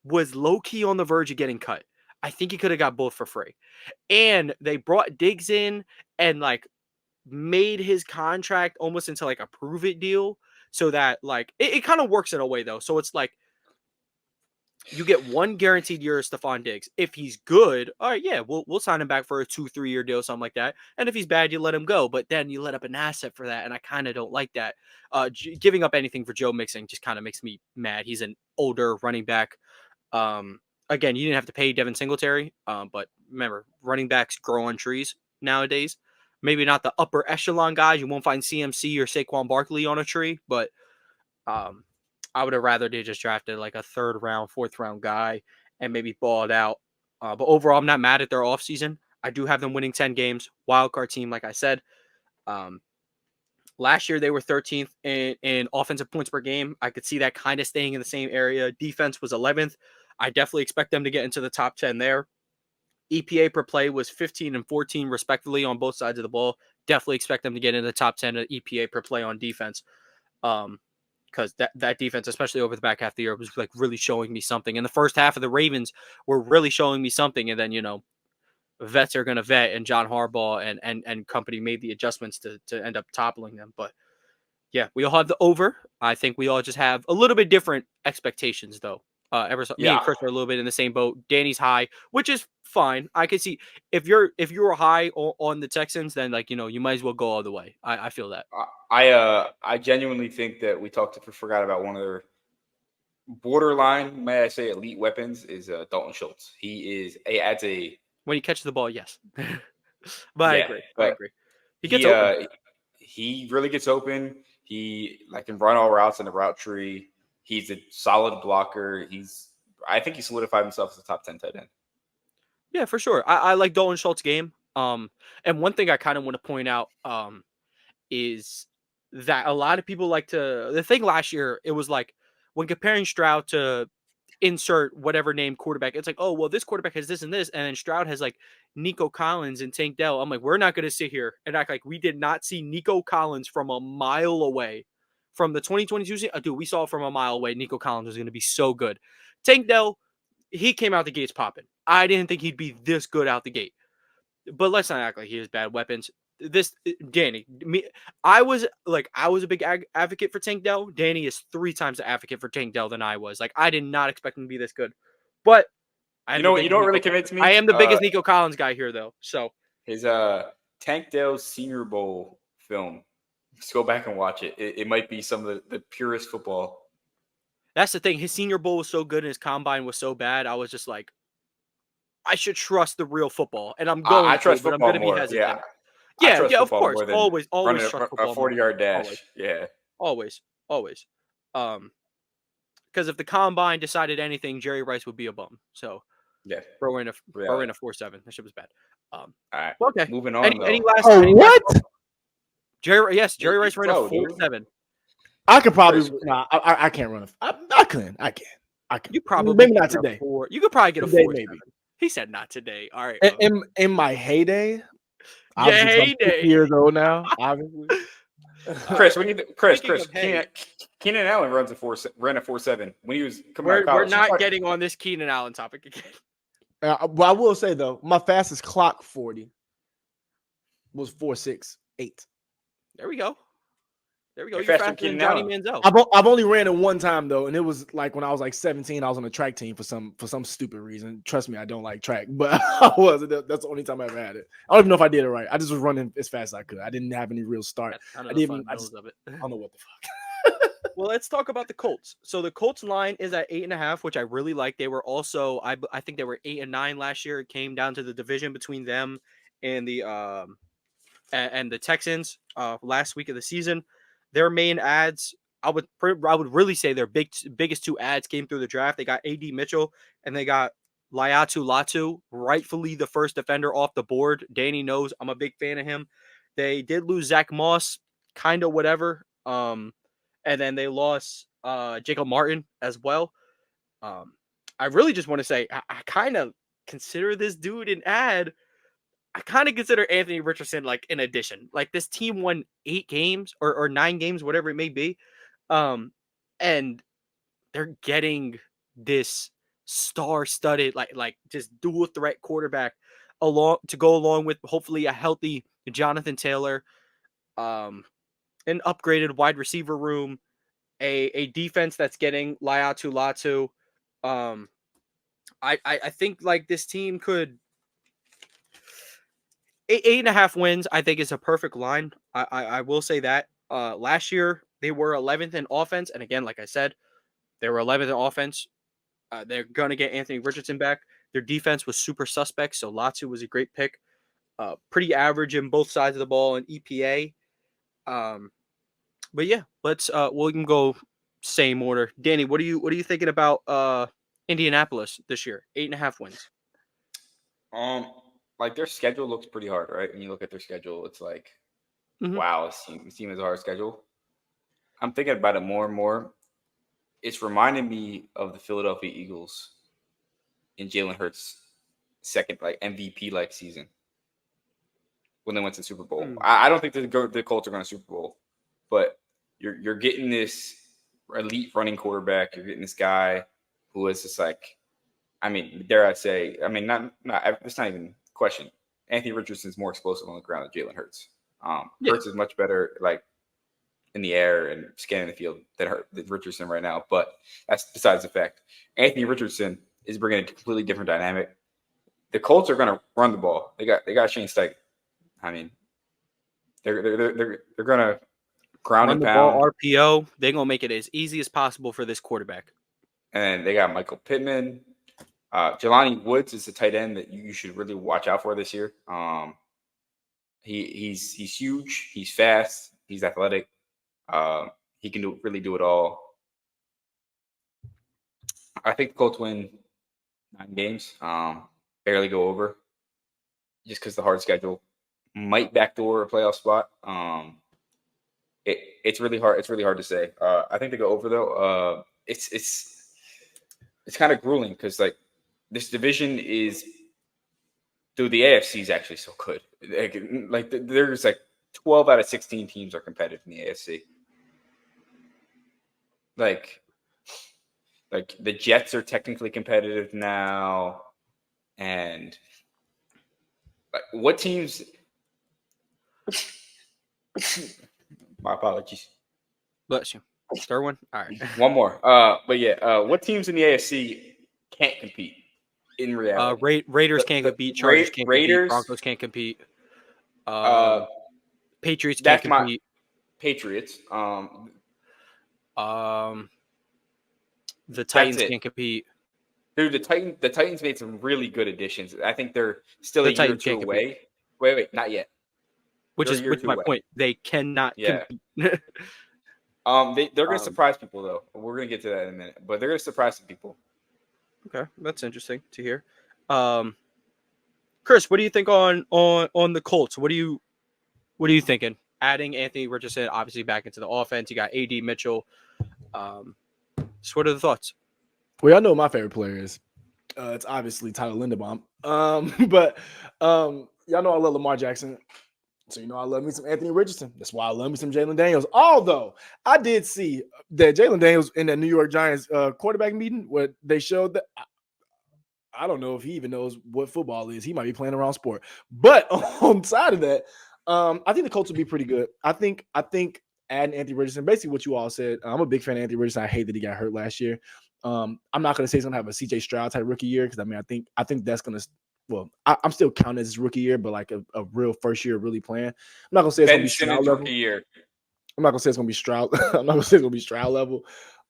was low key on the verge of getting cut. I think he could have got both for free, and they brought Diggs in and made his contract almost into a prove it deal, so that it kind of works in a way though. So it's you get one guaranteed year of Stephon Diggs. If he's good, all right, yeah, we'll sign him back for a 2-3 year deal, something like that. And if he's bad, you let him go. But then you let up an asset for that, and I kind of don't like that. Giving up anything for Joe Mixon just kind of makes me mad. He's an older running back. Again, you didn't have to pay Devin Singletary, but remember, running backs grow on trees nowadays. Maybe not the upper echelon guys. You won't find CMC or Saquon Barkley on a tree, but I would have rather they just drafted a 3rd round, 4th round guy and maybe balled out. But overall, I'm not mad at their offseason. I do have them winning 10 games. Wildcard team, like I said. Last year, they were 13th in offensive points per game. I could see that kind of staying in the same area. Defense was 11th. I definitely expect them to get into the top 10 there. EPA per play was 15 and 14, respectively, on both sides of the ball. Definitely expect them to get in the top 10 of EPA per play on defense. because that defense, especially over the back half of the year, was like really showing me something. In the first half of the Ravens were really showing me something, and then vets are going to vet, and John Harbaugh and company made the adjustments to end up toppling them. But yeah, we all have the over. I think we all just have a little bit different expectations, though. Me and Chris are a little bit in the same boat. Danny's high, which is fine. I can see if you're high on the Texans, then you might as well go all the way. I feel that. I genuinely think that we forgot about one of their borderline, may I say, elite weapons is Dalton Schultz. He adds a when he catches the ball, yes. But yeah, I agree. He gets open. He really gets open. He can run all routes in the route tree. He's a solid blocker. I think he solidified himself as a top 10 tight end. Yeah, for sure. I like Dalton Schultz's game. And one thing I kind of want to point out is that a lot of people the thing last year, it was like when comparing Stroud to insert whatever name quarterback, it's like, oh, well, this quarterback has this and this, and then Stroud has Nico Collins and Tank Dell. I'm like, we're not going to sit here and act like we did not see Nico Collins from a mile away from the 2022 season. Dude, we saw from a mile away Nico Collins was going to be so good. Tank Dell, he came out the gates popping. I didn't think he'd be this good out the gate. But let's not act like he has bad weapons. Danny, I was a big advocate for Tank Dell. Danny is 3 times the advocate for Tank Dell than I was. I did not expect him to be this good. But you don't really convince me. I am the biggest Nico Collins guy here, though. So his Tank Dell's Senior Bowl film. Just go back and watch it. It might be some of the purest football. That's the thing. His Senior Bowl was so good and his combine was so bad. I was just like, I should trust the real football, and I'm going. I trust but football I'm going to more. be hesitant. Yeah, of course. Always trust football. A 40-yard dash. Always. Yeah. Always. Because if the combine decided anything, Jerry Rice would be a bum. So yeah, throw in a 4.7. That shit was bad. All right. Okay. Moving on. Any last? What? Jerry Rice ran a 4.7. I could probably. I can't run. I can't. You probably maybe not today. You could probably get today, a 4. maybe. He said not today. All right. In my heyday. Yeah, heyday. 50 years old now, obviously. Chris, Keenan Allen ran a 4.7 when he was coming out of college. We're not getting on this Keenan Allen topic again. But I will say though, my fastest clock 40 was 4.68. There we go. You're faster faster than than Johnny Allen. Manziel. I've only ran it one time though, and it was when I was 17. I was on a track team for some stupid reason. Trust me, I don't like track, but I was. That's the only time I ever had it. I don't even know if I did it right. I just was running as fast as I could. I didn't have any real start. I don't know what the fuck. Well, let's talk about the Colts. So the Colts line is at 8.5, which I really like. They were also, I think they were 8 and 9 last year. It came down to the division between them and the Texans last week of the season. Their main ads, I would really say their biggest 2 ads came through the draft. They got A.D. Mitchell and they got Latu, rightfully the first defender off the board. Danny knows I'm a big fan of him. They did lose Zach Moss, kind of whatever. And then they lost Jacob Martin as well. I really just want to say I kind of consider this dude an ad. I kind of consider Anthony Richardson an addition. This team won 8 games or 9 games, whatever it may be. And they're getting this star-studded, just dual threat quarterback to go along with hopefully a healthy Jonathan Taylor, an upgraded wide receiver room, a defense that's getting Latu. I think this team could 8.5 wins, I think, is a perfect line. I will say that. Last year, they were 11th in offense. And again, like I said, they were 11th in offense. They're going to get Anthony Richardson back. Their defense was super suspect, so Latu was a great pick. Pretty average in both sides of the ball in EPA. But yeah, we can go same order. Danny, what are you thinking about Indianapolis this year? 8.5 wins. Their schedule looks pretty hard, right? When you look at their schedule, it's wow, this team has a hard schedule. I'm thinking about it more and more. It's reminding me of the Philadelphia Eagles in Jalen Hurts' second MVP season when they went to the Super Bowl. I don't think the Colts are going to Super Bowl, but you're getting this elite running quarterback. You're getting this guy who is just like, I mean, dare I say, I mean, not it's not even a question. Anthony Richardson's more explosive on the ground than Jalen Hurts. Hurts is much better, like in the air and scanning the field than Richardson right now. But that's besides the fact. Anthony Richardson is bringing a completely different dynamic. The Colts are going to run the ball. They got Shane Steichen. I mean, they're going to ground and pound. Ball, RPO. They're going to make it as easy as possible for this quarterback. And they got Michael Pittman. Jelani Woods is a tight end that you should really watch out for this year. He's huge. He's fast. He's athletic. He can really do it all. I think the Colts win 9 games. Barely go over, just because the hard schedule might backdoor a playoff spot. It's really hard. It's really hard to say. I think they go over though. It's kind of grueling because like this division is, dude. The AFC is actually so good. Like there's like 12 out of 16 teams are competitive in the AFC. Like the Jets are technically competitive now. And like, what teams? My apologies. Bless you. Third one. All right. One more. But yeah, what teams in the AFC can't compete in reality? Raiders can't compete. Chargers can't compete. Broncos can't compete. Patriots can't compete. Patriots. The Titans can't compete. Dude, the Titans made some really good additions. I think they're still a year or two away. Wait, not yet. Which is my point. They cannot compete. They're going to surprise people, though. We're going to get to that in a minute. But they're going to surprise some people. Okay, that's interesting to hear. Chris, what do you think on the Colts? What are you thinking? Adding Anthony Richardson obviously back into the offense. You got AD Mitchell. So what are the thoughts? Well, y'all know what my favorite player is. It's obviously Tyler Linderbaum. But y'all know I love Lamar Jackson. So, I love me some Anthony Richardson. That's why I love me some Jalen Daniels. Although, I did see that Jalen Daniels in that New York Giants quarterback meeting where they showed that I don't know if he even knows what football is. He might be playing around sport. But on the side of that, I think the Colts will be pretty good. I think adding Anthony Richardson, basically what you all said, I'm a big fan of Anthony Richardson. I hate that he got hurt last year. I'm not going to say he's going to have a CJ Stroud type rookie year because, I think that's going to – well, I'm still counting as his rookie year, but like a real first year really playing. I'm not going to say it's going to be Stroud level. Rookie year. I'm not going to say it's going to be Stroud. I'm not going to say it's going to be Stroud level.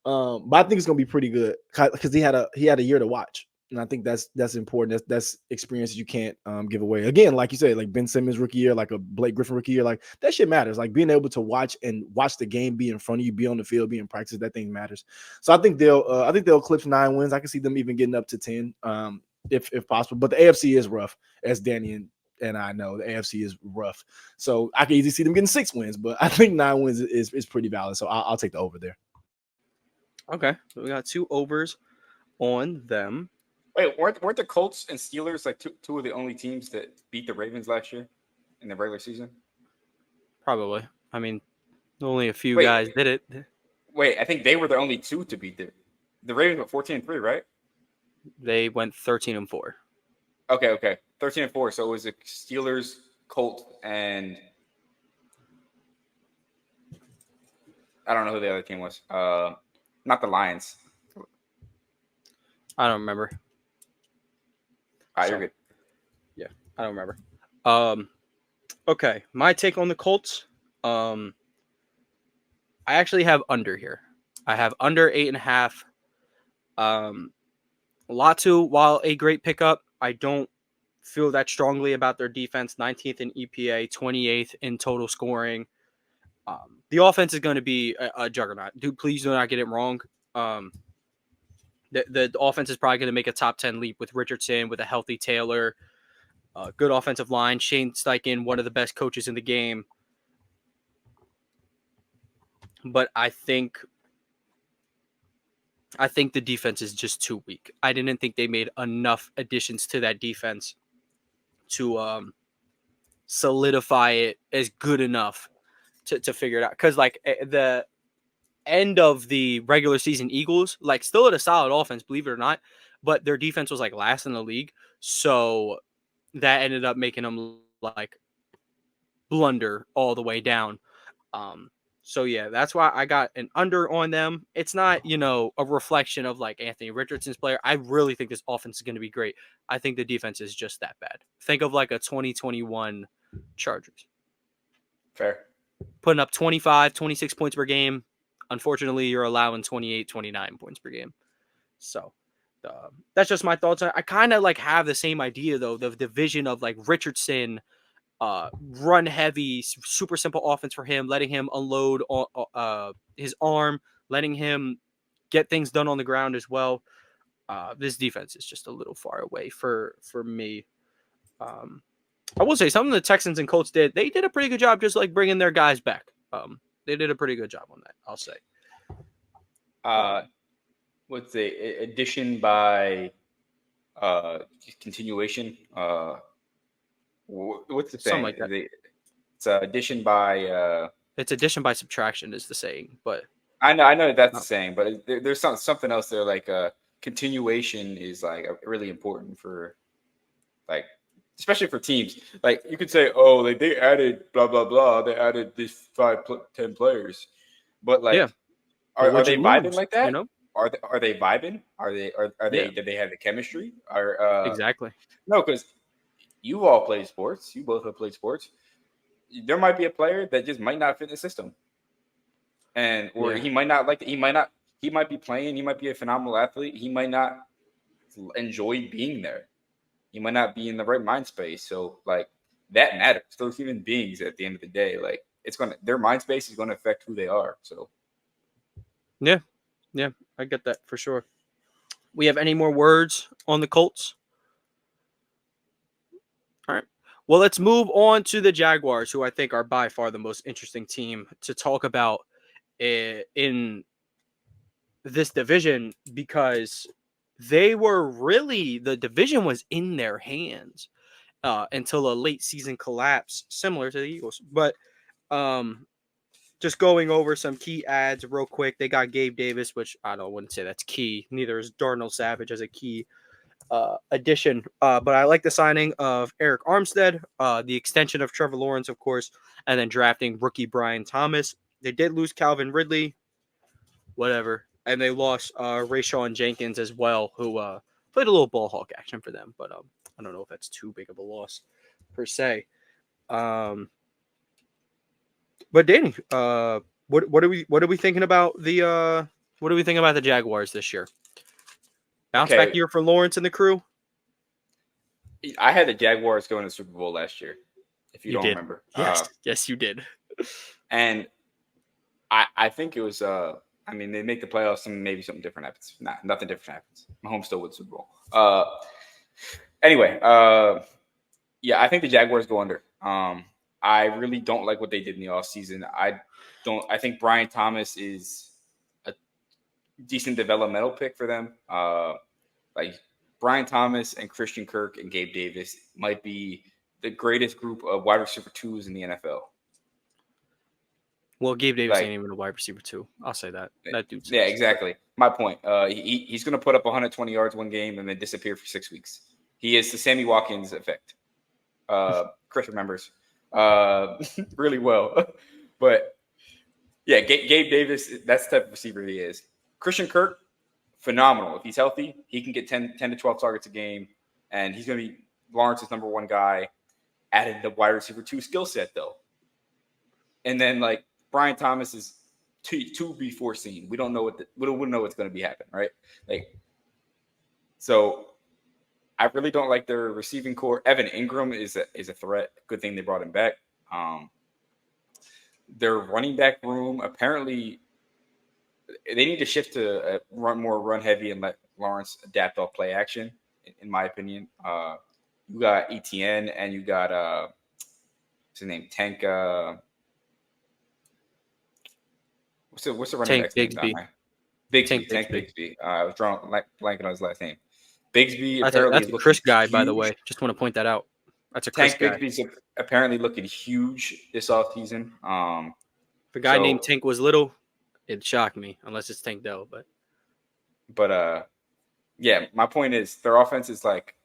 But I think it's going to be pretty good because he had a year to watch. And I think that's important. That's experience you can't give away. Again, like you said, like Ben Simmons rookie year, like a Blake Griffin rookie year, like that shit matters. Like being able to watch the game be in front of you, be on the field, be in practice, that thing matters. So I think they'll eclipse 9 wins. I can see them even getting up to 10 if possible. But the AFC is rough, as Danny and I know. The AFC is rough. So I can easily see them getting 6 wins, but I think 9 wins is pretty valid. So I'll take the over there. Okay, so we got 2 overs on them. Wait, weren't the Colts and Steelers like two of the only teams that beat the Ravens last year in the regular season? Probably. Only a few guys did it. Wait, I think they were the only 2 to beat the Ravens went 14-3, right? They went 13-4. Okay. 13-4. So it was the Steelers, Colts, and I don't know who the other team was. Not the Lions. I don't remember. You're good. Yeah, I don't remember. Okay, my take on the Colts. I actually have under here. I have under 8.5. Latu, while a great pickup, I don't feel that strongly about their defense. 19th in EPA, 28th in total scoring. The offense is going to be a juggernaut. Dude, please do not get it wrong. The offense is probably going to make a top 10 leap with Richardson, with a healthy Taylor, good offensive line. Shane Steichen, one of the best coaches in the game. But I think the defense is just too weak. I didn't think they made enough additions to that defense to solidify it as good enough to figure it out. Because like end of the regular season Eagles, like still at a solid offense, believe it or not, but their defense was like last in the league. So that ended up making them like blunder all the way down. So yeah, that's why I got an under on them. It's not, a reflection of like Anthony Richardson's player. I really think this offense is going to be great. I think the defense is just that bad. Think of like a 2021 Chargers. Fair. Putting up 25, 26 points per game. Unfortunately, you're allowing 28, 29 points per game. So that's just my thoughts. I kind of like have the same idea though, the vision of like Richardson, run heavy, super simple offense for him, letting him unload his arm, letting him get things done on the ground as well. This defense is just a little far away for me. I will say something the Texans and Colts did. They did a pretty good job just like bringing their guys back. They did a pretty good job on that, I'll say. What's the addition by continuation? What's the saying? Like that. It's addition by. It's addition by subtraction is the saying, but I know that's the saying, but there's something else there. Like continuation is like really important for, like, especially for teams. Like you could say, oh, like they added blah blah blah. They added this 10 players, but like, yeah. Are they vibing like that? Are they vibing? Are they? Yeah. Do they have the chemistry? Exactly. No, because you all play sports. You both have played sports. There might be a player that just might not fit the system, or he might not like. He might be playing. He might be a phenomenal athlete. He might not enjoy being there. He might not be in the right mind space. So like that matters. Those human beings at the end of the day, like their mind space is going to affect who they are. So yeah, I get that for sure. We have any more words on the Colts? All right. Well, let's move on to the Jaguars, who I think are by far the most interesting team to talk about in this division, because the division was in their hands until a late season collapse, similar to the Eagles. But just going over some key adds real quick. They got Gabe Davis, which wouldn't say that's key. Neither is Darnell Savage as a key addition. But I like the signing of Eric Armstead, the extension of Trevor Lawrence, of course, and then drafting rookie Brian Thomas. They did lose Calvin Ridley, whatever. And they lost Rayshawn Jenkins as well, who played a little ball hawk action for them. But I don't know if that's too big of a loss per se. But Danny, what are we thinking about the Jaguars this year? Bounce back year for Lawrence and the crew. I had the Jaguars going to the Super Bowl last year, if you don't remember. Yes, you did. And I think it was. They make the playoffs and maybe something different happens. Nothing different happens. Mahomes still wins the Super Bowl. Anyway, I think the Jaguars go under. I really don't like what they did in the offseason. I think Brian Thomas is a decent developmental pick for them. Like Brian Thomas and Christian Kirk and Gabe Davis might be the greatest group of wide receiver twos in the NFL. Well, Gabe Davis ain't even a wide receiver two. I'll say that. That dude's exactly. My point. He's going to put up 120 yards one game and then disappear for 6 weeks. He is the Sammy Watkins effect. Chris remembers really well. But, yeah, Gabe Davis, that's the type of receiver he is. Christian Kirk, phenomenal. If he's healthy, he can get 10 to 12 targets a game, and he's going to be Lawrence's number one guy. Added the wide receiver two skill set, though. And then, like, Brian Thomas is to be foreseen. We don't know we don't know what's going to be happening, right? Like, so I really don't like their receiving core. Evan Ingram is a threat. Good thing they brought him back. Their running back room, apparently, they need to shift to more run heavy and let Lawrence adapt off play action. In my opinion, you got ETN and you got what's his name, Tank. What's the running back name? Tank Bigsby. I was drawing blanking on his last name. Bigsby. That's a Chris guy, by the way. Just want to point that out. That's a Chris guy. Tank Bigsby's apparently looking huge this offseason. The guy named Tank was little, It shocked me, unless it's Tank Dell, but yeah, my point is their offense is like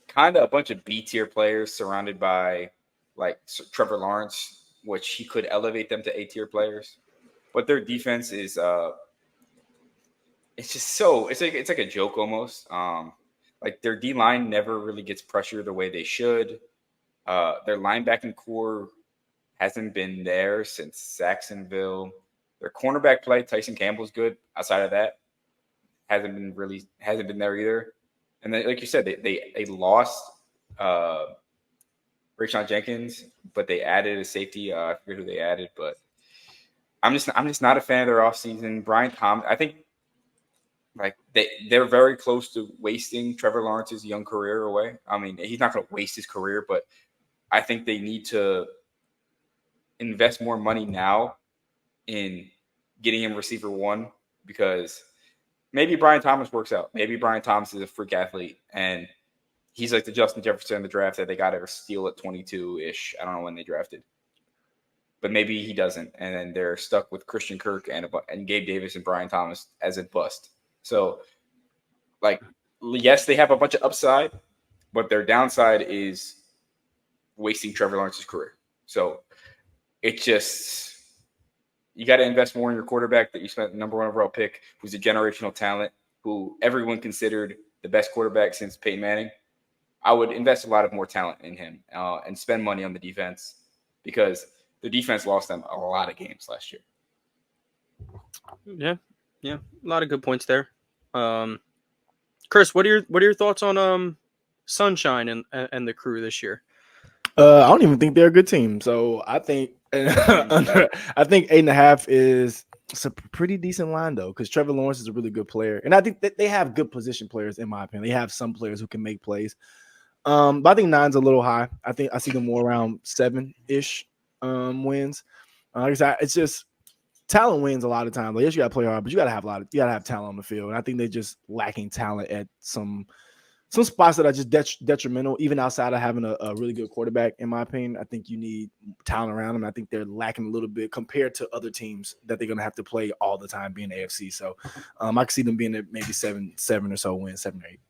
kind of a bunch of B tier players surrounded by like Trevor Lawrence, which he could elevate them to A tier players. But their defense is it's just it's like a joke almost. Like their D line never really gets pressure the way they should. Their linebacking core hasn't been there since Jacksonville. Their cornerback play, Tyson Campbell's good. Outside of that, hasn't been there either. And then, like you said, they lost Rayshon Jenkins, but they added a safety. I forget who they added, but I'm just not a fan of their offseason. Brian Thomas, I think, like they're very close to wasting Trevor Lawrence's young career away. I mean, he's not going to waste his career, but I think they need to invest more money now in getting him receiver one, because maybe Brian Thomas works out. Maybe Brian Thomas is a freak athlete and he's like the Justin Jefferson in the draft that they got to steal at 22-ish. I don't know when they drafted. But maybe he doesn't, and then they're stuck with Christian Kirk and Gabe Davis and Brian Thomas as a bust. So, like, yes, they have a bunch of upside, but their downside is wasting Trevor Lawrence's career. So, it just – you got to invest more in your quarterback that you spent the number one overall pick, who's a generational talent, who everyone considered the best quarterback since Peyton Manning. I would invest a lot of more talent in him and spend money on the defense, because – the defense lost them a lot of games last year. Yeah, a lot of good points there. Chris, what are your thoughts on Sunshine and the crew this year? I don't even think they're a good team. So I think 8.5 is a pretty decent line though, because Trevor Lawrence is a really good player, and I think that they have good position players in my opinion. They have some players who can make plays. But I think 9's a little high. I think I see them more around 7-ish. Wins. Like I said, it's just talent wins a lot of times. Like, yes, you gotta play hard, but you gotta have talent on the field. And I think they're just lacking talent at some spots that are just detrimental, even outside of having a really good quarterback. In my opinion, I think you need talent around them. I think they're lacking a little bit compared to other teams that they're gonna have to play all the time, being AFC. So I can see them being at maybe 7 or so wins, 7 or 8.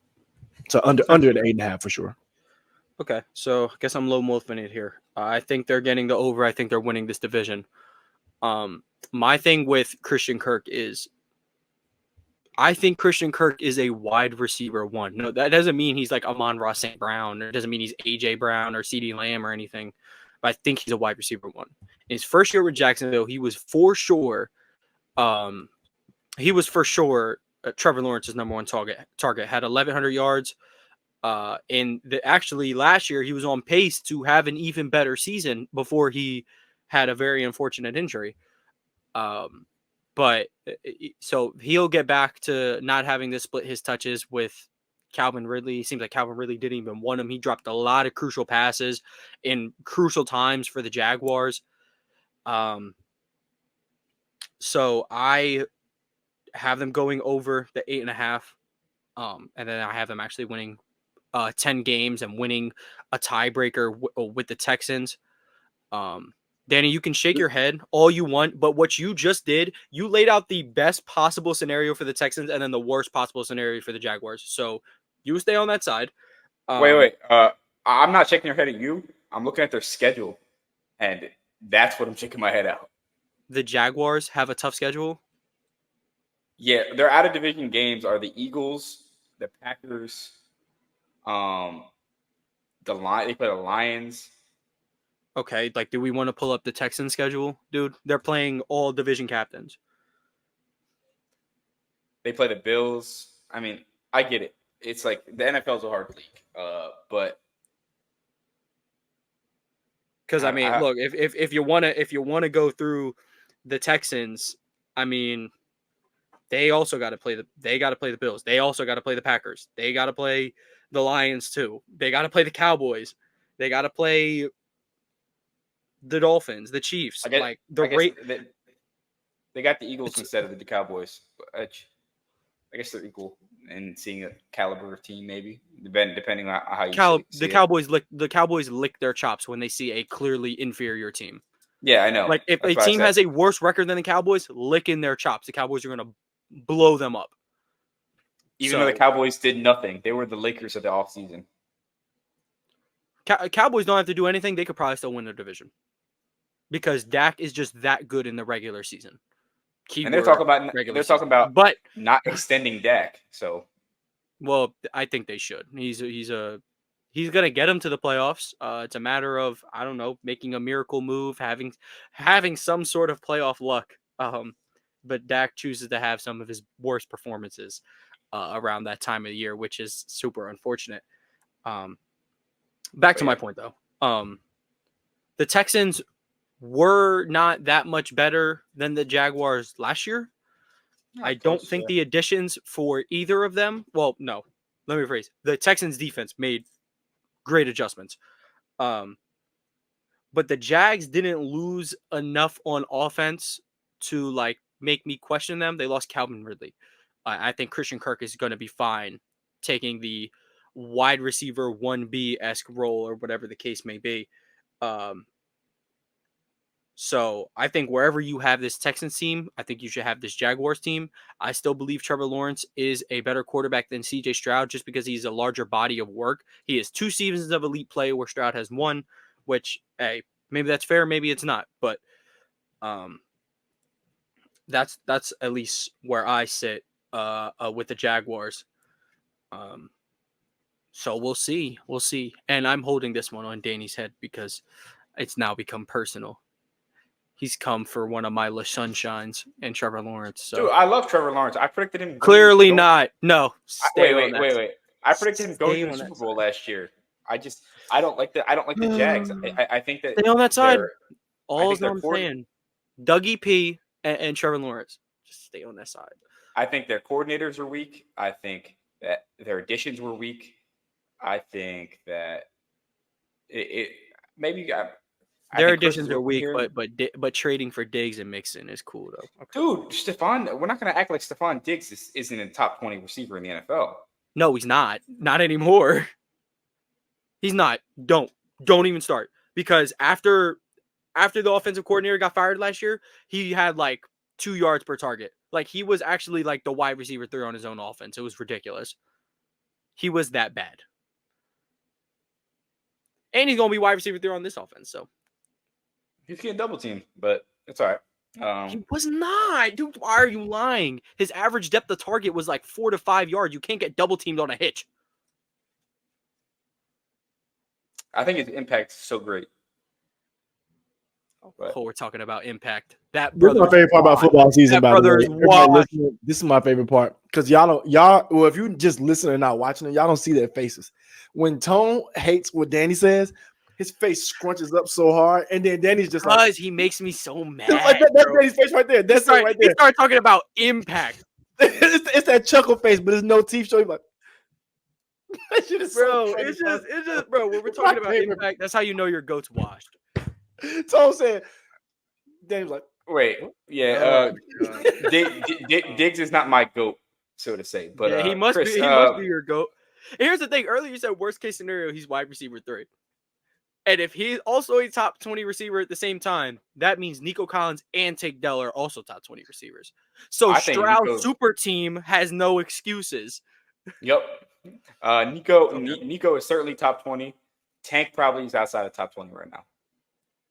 So under the 8.5 for sure. Okay, so I guess I'm low motivated here. I think they're getting the over. I think they're winning this division. My thing with Christian Kirk is I think Christian Kirk is a wide receiver one. No, that doesn't mean he's like Amon-Ra St. Brown. It doesn't mean he's A.J. Brown or C.D. Lamb or anything. But I think he's a wide receiver one. In his first year with Jacksonville, he was for sure Trevor Lawrence's number one target. Had 1,100 yards. Actually last year he was on pace to have an even better season before he had a very unfortunate injury. But so he'll get back to not having to split his touches with Calvin Ridley. It seems like Calvin Ridley didn't even want him. He dropped a lot of crucial passes in crucial times for the Jaguars. So I have them going over the 8.5. And then I have them actually winning 10 games and winning a tiebreaker with the Texans. Danny, you can shake your head all you want, but what you just did, you laid out the best possible scenario for the Texans and then the worst possible scenario for the Jaguars. So you stay on that side. Wait. I'm not shaking your head at you. I'm looking at their schedule, and that's what I'm shaking my head out. The Jaguars have a tough schedule? Yeah, their out-of-division games are the Eagles, the Packers, they play the Lions. Okay, like, do we want to pull up the Texans schedule, dude? They're playing all division captains. They play the Bills. I mean, I get it. It's like the NFL is a hard league, but because I mean, look, if you want to go through the Texans, I mean, they also got to play the Bills. They also got to play the Packers. They got to play the Lions too. They got to play the Cowboys. They got to play the Dolphins, the Chiefs. They got the Eagles instead of the Cowboys. I guess they're equal in seeing a caliber of team, maybe depending on how you see the it. Cowboys lick their chops when they see a clearly inferior team. Yeah, I know. Like, if That's a team has a worse record than the Cowboys, licking their chops. The Cowboys are going to blow them up. Even though the Cowboys did nothing, they were the Lakers of the offseason. Cowboys don't have to do anything. They could probably still win their division because Dak is just that good in the regular season. And they're talking about but not extending Dak. So, well, I think they should. He's going to get him to the playoffs. It's a matter of, I don't know, making a miracle move, having some sort of playoff luck. But Dak chooses to have some of his worst performances around that time of the year, which is super unfortunate. Back to my point, though. The Texans were not that much better than the Jaguars last year. I don't think the additions for either of them. Well, no, let me rephrase. The Texans defense made great adjustments. But the Jags didn't lose enough on offense to like make me question them. They lost Calvin Ridley. I think Christian Kirk is going to be fine taking the wide receiver 1B-esque role or whatever the case may be. So I think wherever you have this Texans team, I think you should have this Jaguars team. I still believe Trevor Lawrence is a better quarterback than CJ Stroud just because he's a larger body of work. He has 2 seasons of elite play where Stroud has 1, which, hey, maybe that's fair, maybe it's not. But that's at least where I sit with the Jaguars. So we'll see. We'll see. And I'm holding this one on Danny's head because it's now become personal. He's come for one of my sunshines and Trevor Lawrence. So. Dude, I love Trevor Lawrence. I predicted him. Clearly not. No. Wait. I predicted him going to the Super Bowl last year. I don't like the Jags. I think that stay on that side. All I'm saying. Dougie P and Trevor Lawrence. Just stay on that side. I think their coordinators are weak. I think that their additions were weak. I think that their additions are weak, but trading for Diggs and Mixon is cool though. Okay. Dude, Stephon, we're not gonna act like Stephon Diggs isn't a top 20 receiver in the NFL. No, he's not. Not anymore. He's not. Don't even start. Because after the offensive coordinator got fired last year, he had like 2 yards per target. Like he was actually like the wide receiver 3 on his own offense. It was ridiculous. He was that bad. And he's gonna be wide receiver 3 on this offense, so he's getting double teamed, but it's all right. He was not. Dude, why are you lying? His average depth of target was like 4 to 5 yards. You can't get double teamed on a hitch. I think his impact's so great. But we're talking about impact. This is my favorite part about football season, by the way. This is my favorite part. Because well, if you just listen and not watching it, y'all don't see their faces. When Tone hates what Danny says, his face scrunches up so hard, and then Danny's just like, he makes me so mad. That's Danny's face right there. That's right there. He started talking about impact. it's that chuckle face, but there's no teeth. So he's like, that shit is bro. It's just, bro. When we're talking about impact, that's how you know your goat's washed. Tone said, Danny's like, wait, yeah, Diggs is not my goat, so to say, but yeah, he must be your goat. And here's the thing: earlier you said worst case scenario, he's wide receiver 3. And if he's also a top 20 receiver at the same time, that means Nico Collins and Tank Dell are also top 20 receivers. So Stroud's super team has no excuses. Yep. Nico is certainly top 20. Tank probably is outside of top 20 right now.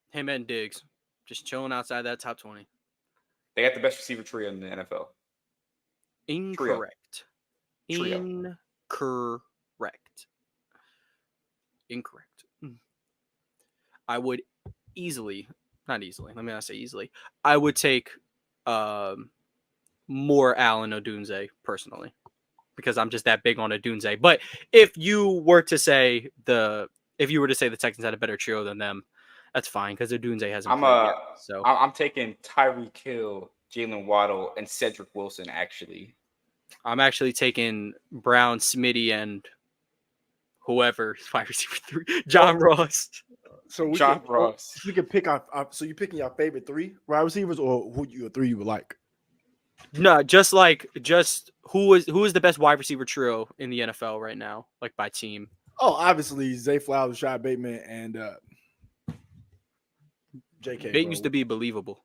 Him and Diggs just chilling outside that top 20. They got the best receiver trio in the NFL. Incorrect. Trio. Incorrect. I would not easily. Let me not say easily. I would take more Allen Odunze personally because I'm just that big on Odunze. But if you were to say the Texans had a better trio than them, that's fine because Odunze hasn't played yet. So I'm taking Tyreek Hill, Jalen Waddle, and Cedric Wilson. Actually, I'm actually taking Brown, Smitty, and whoever wide receiver 3, John Ross. So we can pick so you picking your favorite 3 wide receivers or who your 3 you would like? No, just who is the best wide receiver trio in the NFL right now, like by team. Oh, obviously Zay Flowers, Rashad Bateman, and JK, It bro. used to be believable.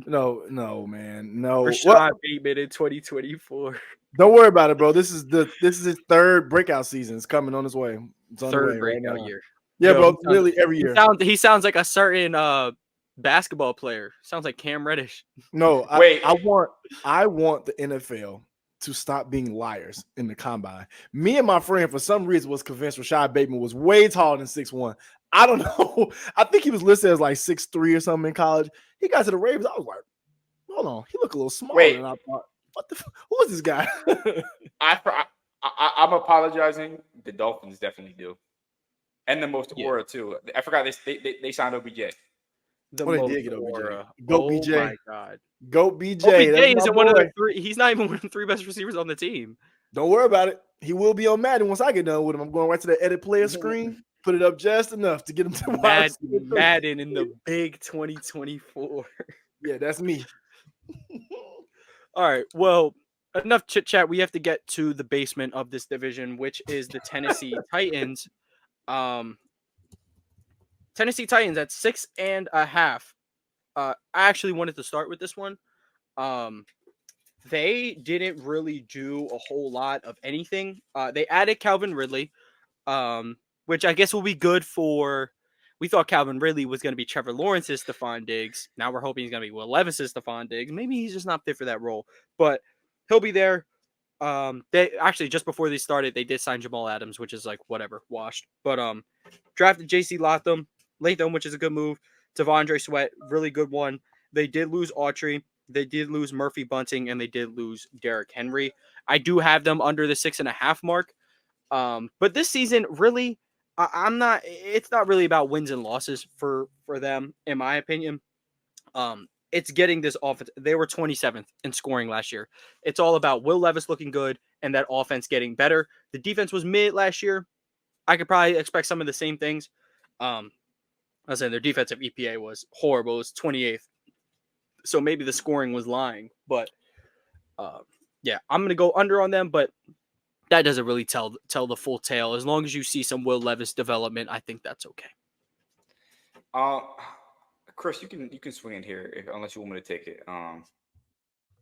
No, man. No. Rashad Bateman in 2024. Don't worry about it, bro. This is his third breakout season. It's coming on its way. It's on the Third way right breakout now. year. Yeah, Yo, bro. Literally every year. He sounds like a certain basketball player. Sounds like Cam Reddish. No, Wait. I want the NFL to stop being liars in the combine. Me and my friend, for some reason, was convinced Rashad Bateman was way taller than 6'1". I don't know. I think he was listed as like 6'3" or something in college. He got to the Ravens. I was like, hold on, he looked a little smaller Wait. than I thought. What the? Who is this guy? I'm apologizing. The Dolphins definitely do, and the most aura too. I forgot they signed OBJ. They did get OBJ. Go BJ. Oh my god. Go BJ. OBJ isn't one of the three. He's not even one of the three best receivers on the team. Don't worry about it. He will be on Madden once I get done with him. I'm going right to the edit player screen, put it up just enough to get him to Madden in the big 2024. Yeah, that's me. All right. Well, enough chit chat. We have to get to the basement of this division, which is the Tennessee Titans. Tennessee Titans at 6.5. I actually wanted to start with this one. They didn't really do a whole lot of anything. They added Calvin Ridley, which I guess will be good for. We thought Calvin Ridley was going to be Trevor Lawrence's Stephon Diggs. Now we're hoping he's going to be Will Levis's Stephon Diggs. Maybe he's just not fit for that role, but he'll be there. They actually, just before they started, they did sign Jamal Adams, which is like whatever, washed. But drafted J.C. Latham, which is a good move. Devondre Sweat, really good one. They did lose Autry. They did lose Murphy Bunting, and they did lose Derrick Henry. I do have them under the 6.5 mark. But this season, really, I'm not. It's not really about wins and losses for them, in my opinion. It's getting this offense. They were 27th in scoring last year. It's all about Will Levis looking good and that offense getting better. The defense was mid last year. I could probably expect some of the same things. I was saying their defensive EPA was horrible. It was 28th. So maybe the scoring was lying. But yeah, I'm going to go under on them. But that doesn't really tell the full tale. As long as you see some Will Levis development, I think that's okay. Chris, you can swing in here unless you want me to take it. I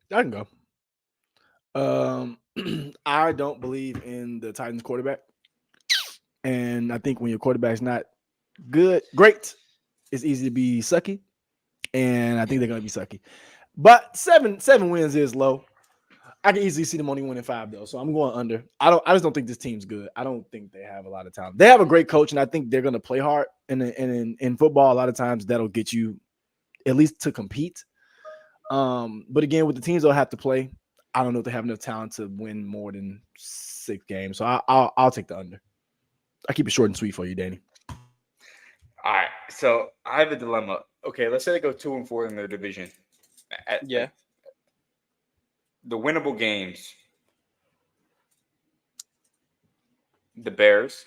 can go. I don't believe in the Titans quarterback, and I think when your quarterback's not great, it's easy to be sucky, and I think they're gonna be sucky. But seven wins is low. I can easily see them only winning 5 though, so I'm going under. I just don't think this team's good. I don't think they have a lot of talent. They have a great coach, and I think they're going to play hard. And in football, a lot of times that'll get you at least to compete. But again, with the teams they'll have to play, I don't know if they have enough talent to win more than 6 games. So I'll take the under. I keep it short and sweet for you, Danny. All right, so I have a dilemma. Okay, let's say they go 2-4 in their division. The winnable games, the Bears,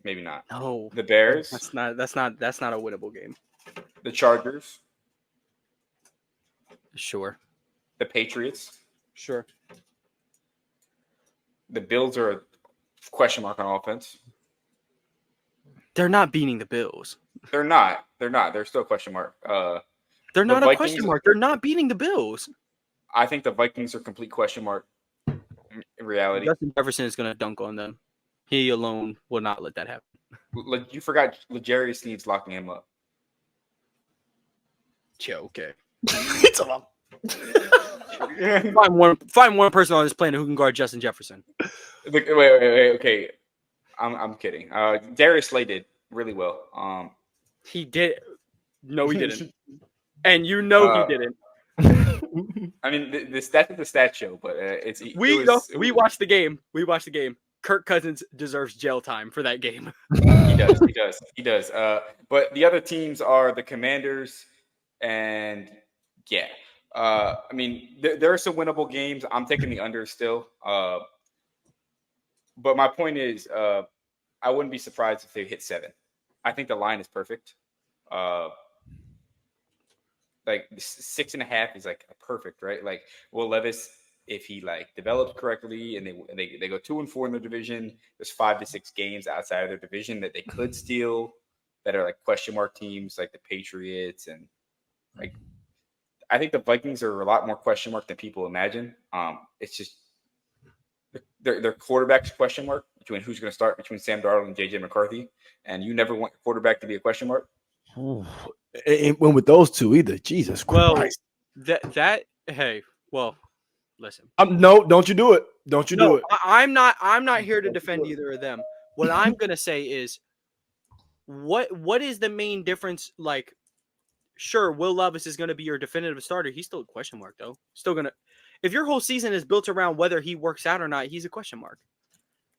maybe not. No, the Bears. That's not a winnable game. The Chargers. Sure. The Patriots. Sure. The Bills are a question mark on offense. They're not beating the Bills. They're not. They're still a question mark. They're not a question mark. They're not beating the Bills. I think the Vikings are a complete question mark in reality. Justin Jefferson is going to dunk on them. He alone will not let that happen. You forgot L'Jarius Sneed's locking him up. Yeah, okay. It's a Find one person on this planet who can guard Justin Jefferson. Wait. Okay, I'm kidding. Darius Slay did really well. He did. No, he didn't. And he didn't. I mean, the stats of the stat show, but we watched the game. We watched the game. Kirk Cousins deserves jail time for that game. He does. But the other teams are the Commanders, and yeah. I mean, there are some winnable games. I'm taking the under still. But my point is, I wouldn't be surprised if they hit 7. I think the line is perfect. Like 6.5 is like perfect, right? Like Will Levis, if he like develops correctly and they go 2-4 in their division, there's 5 to 6 games outside of their division that they could steal that are like question mark teams like the Patriots and Like, I think the Vikings are a lot more question mark than people imagine. It's just their quarterback's question mark between who's going to start between Sam Darnold and JJ McCarthy, and you never want your quarterback to be a question mark. It went with those two either. Jesus Christ. Hey, well, listen. No, don't you do it. Don't you do it. I'm not here to defend either of them. What I'm gonna say is, what is the main difference? Like, sure, Will Levis is gonna be your definitive starter. He's still a question mark, though. Still gonna, if your whole season is built around whether he works out or not, he's a question mark.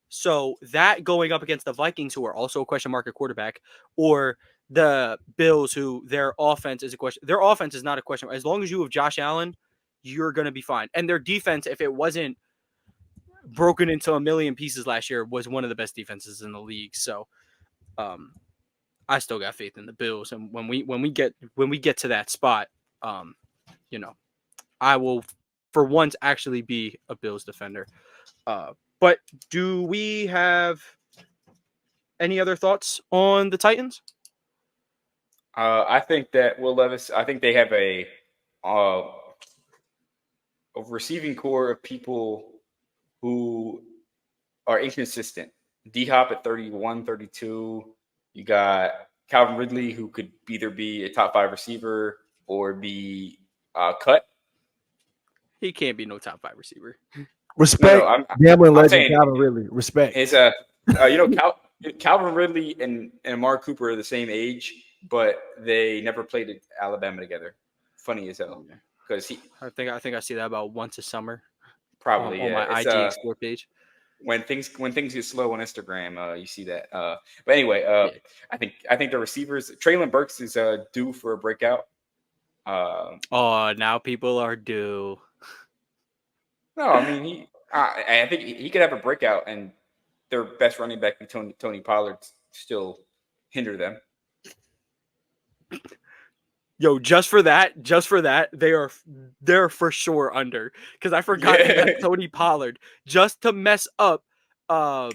So that going up against the Vikings, who are also a question mark at quarterback, or the Bills, who their offense is a question. Their offense is not a question. As long as you have Josh Allen, you're going to be fine. And their defense, if it wasn't broken into a million pieces last year, was one of the best defenses in the league. So I still got faith in the Bills. And when we get to that spot, I will for once actually be a Bills defender. But do we have any other thoughts on the Titans? I think that Will Levis, I think they have a receiving core of people who are inconsistent. D-Hop at 31, 32. You got Calvin Ridley, who could either be a top 5 receiver or be cut. He can't be no top 5 receiver. Respect, gambling legend Calvin Ridley. Respect. It's Calvin Ridley and Amari Cooper are the same age, but they never played at Alabama together. Funny as hell. Because I think I see that about once a summer. Probably on my IG Explore page. When things get slow on Instagram, you see that. But anyway, I think the receivers, Treylon Burks is due for a breakout. Now people are due. No, I mean I think he could have a breakout, and their best running back, Tony Pollard, still hinder them. Yo, just for that, they're for sure under, because I forgot that Tony Pollard just to mess up. I'm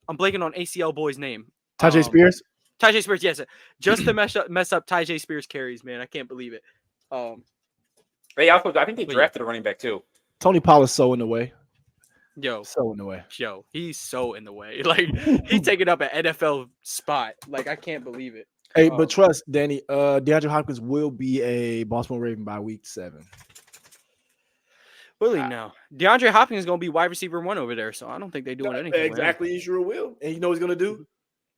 blanking on ACL boy's name. Tajay Spears. Tajay Spears, yes, just to mess up Tajay Spears carries, man. I can't believe it. I think they drafted a running back too. Tony Pollard's so in the way. Yo, he's so in the way. Like, he's taking up an NFL spot. Like, I can't believe it. Hey, but trust, Danny, DeAndre Hopkins will be a Baltimore Raven by week 7. Will he now? DeAndre Hopkins is going to be wide receiver 1 over there, so I don't think they're doing anything. Exactly, he sure will. And you know what he's going to do?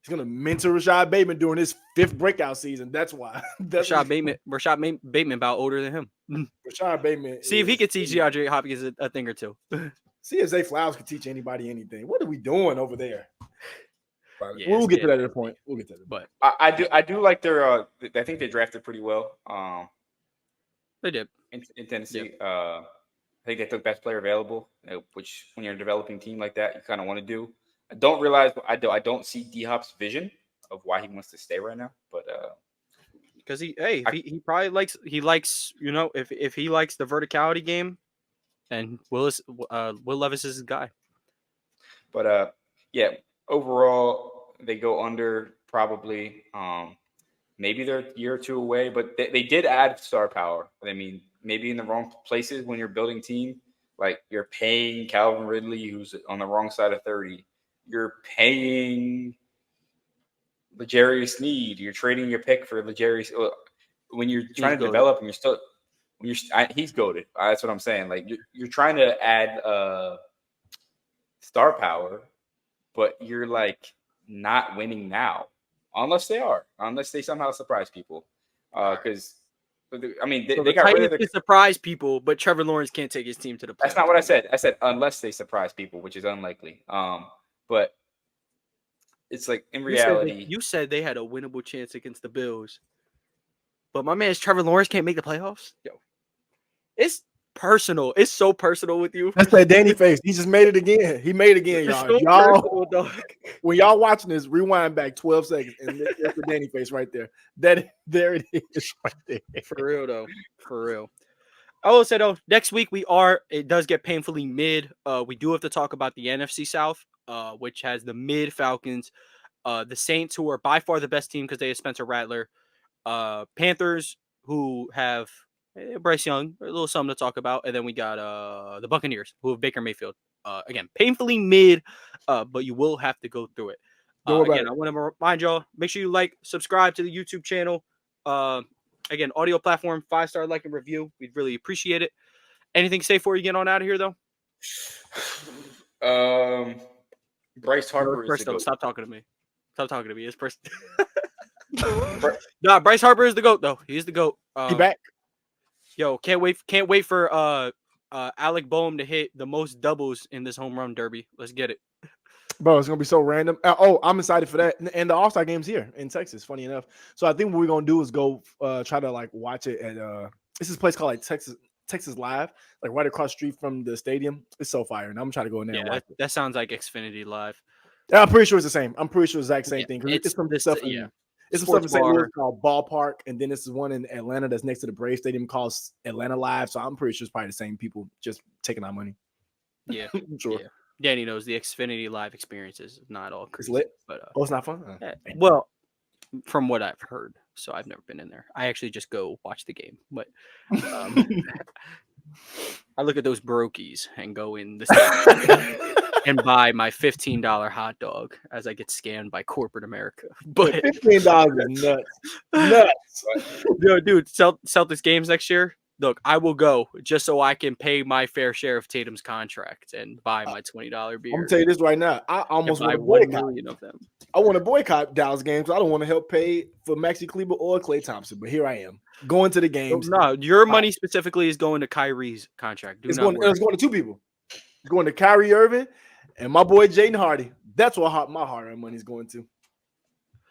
He's going to mentor Rashad Bateman during his 5th breakout season. That's why. Rashad Bateman about older than him. Rashad Bateman. See if he could teach DeAndre Hopkins a thing or two. See if Zay Flowers can teach anybody anything. What are we doing over there? Yeah, we'll get to that at a point. We'll get to that. But I do like their. I think they drafted pretty well. They did in Tennessee. Yep. I think they took best player available, which when you're a developing team like that, you kind of want to do. I don't see D-Hop's vision of why he wants to stay right now, but because he probably likes if he likes the verticality game, and Will Levis is his guy. But overall they go under probably. Maybe they're a year or two away, but they did add star power. I mean, maybe in the wrong places when you're building team, like you're paying Calvin Ridley, who's on the wrong side of 30. You're paying L'Jarius Sneed. You're trading your pick for L'Jarius. When you're trying to develop, and he's goated. That's what I'm saying. Like you're trying to add star power, but you're like not winning now, unless they somehow surprise people. Because I mean, they got rid of the surprise people, but Trevor Lawrence can't take his team to the playoffs. That's not what I said. I said unless they surprise people, which is unlikely. But it's like in reality, you said they had a winnable chance against the Bills, but my man's Trevor Lawrence can't make the playoffs. Yo, it's personal. It's so personal with you. That's that Danny face. He just made it again. He made it again, y'all. When y'all watching this, rewind back 12 seconds, and there's the Danny face right there. There it is right there. For real though. For real. I will say though, next week it does get painfully mid. We do have to talk about the NFC South, which has the mid Falcons, the Saints, who are by far the best team because they have Spencer Rattler, Panthers, who have Bryce Young, a little something to talk about, and then we got the Buccaneers, who have Baker Mayfield. Again, painfully mid, but you will have to go through it. Again, I want to remind y'all, make sure you like, subscribe to the YouTube channel. Again, audio platform, 5-star like and review. We'd really appreciate it. Anything to say before you get on out of here, though? Bryce Harper is the GOAT. Stop talking to me. Stop talking to me. It's person. Nah, Bryce Harper is the GOAT, though. He's the GOAT. He back. Yo, can't wait for Alec Boehm to hit the most doubles in this home run derby. Let's get it. Bro, it's gonna be so random. I'm excited for that. And the All-Star game's here in Texas, funny enough. So I think what we're gonna do is go try to like watch it at this is a place called like Texas Live, like right across the street from the stadium. It's so fire, and I'm gonna try to go in there and watch it. That sounds like Xfinity Live. Yeah, I'm pretty sure it's the same. I'm pretty sure it's the exact same thing. It's some this, stuff. It's some stuff in Sports St. bar. Louis called Ballpark, and then this is one in Atlanta that's next to the Braves Stadium called Atlanta Live. So I'm pretty sure it's probably the same people just taking our money. Yeah, sure. Yeah. Danny knows the Xfinity Live experience is not all crazy. It's lit, but it's not fun. Well, from what I've heard, so I've never been in there. I actually just go watch the game, but I look at those brokies and go in the stadium and buy my $15 hot dog as I get scammed by corporate America. But $15 is nuts. Yo, dude, Celtics games next year. Look, I will go just so I can pay my fair share of Tatum's contract and buy my $20 beer. I'm gonna tell you this right now. I almost want to buy 1 boycott million of them. I want to boycott Dallas games. I don't want to help pay for Maxi Kleber or Klay Thompson, but here I am going to the games. No, your money specifically is going to Kyrie's contract. It's going to two people. It's going to Kyrie Irving and my boy Jaden Hardy. That's what my hard-earned money is going to.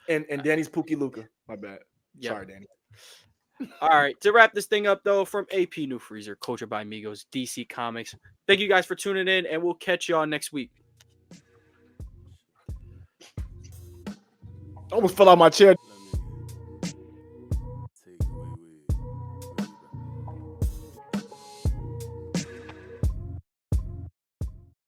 And Danny's Pookie Luka. My bad. Yep. Sorry, Danny. All right, to wrap this thing up, though, from AP New Freezer, Culture by Migos, DC Comics. Thank you guys for tuning in, and we'll catch y'all next week. I almost fell out my chair.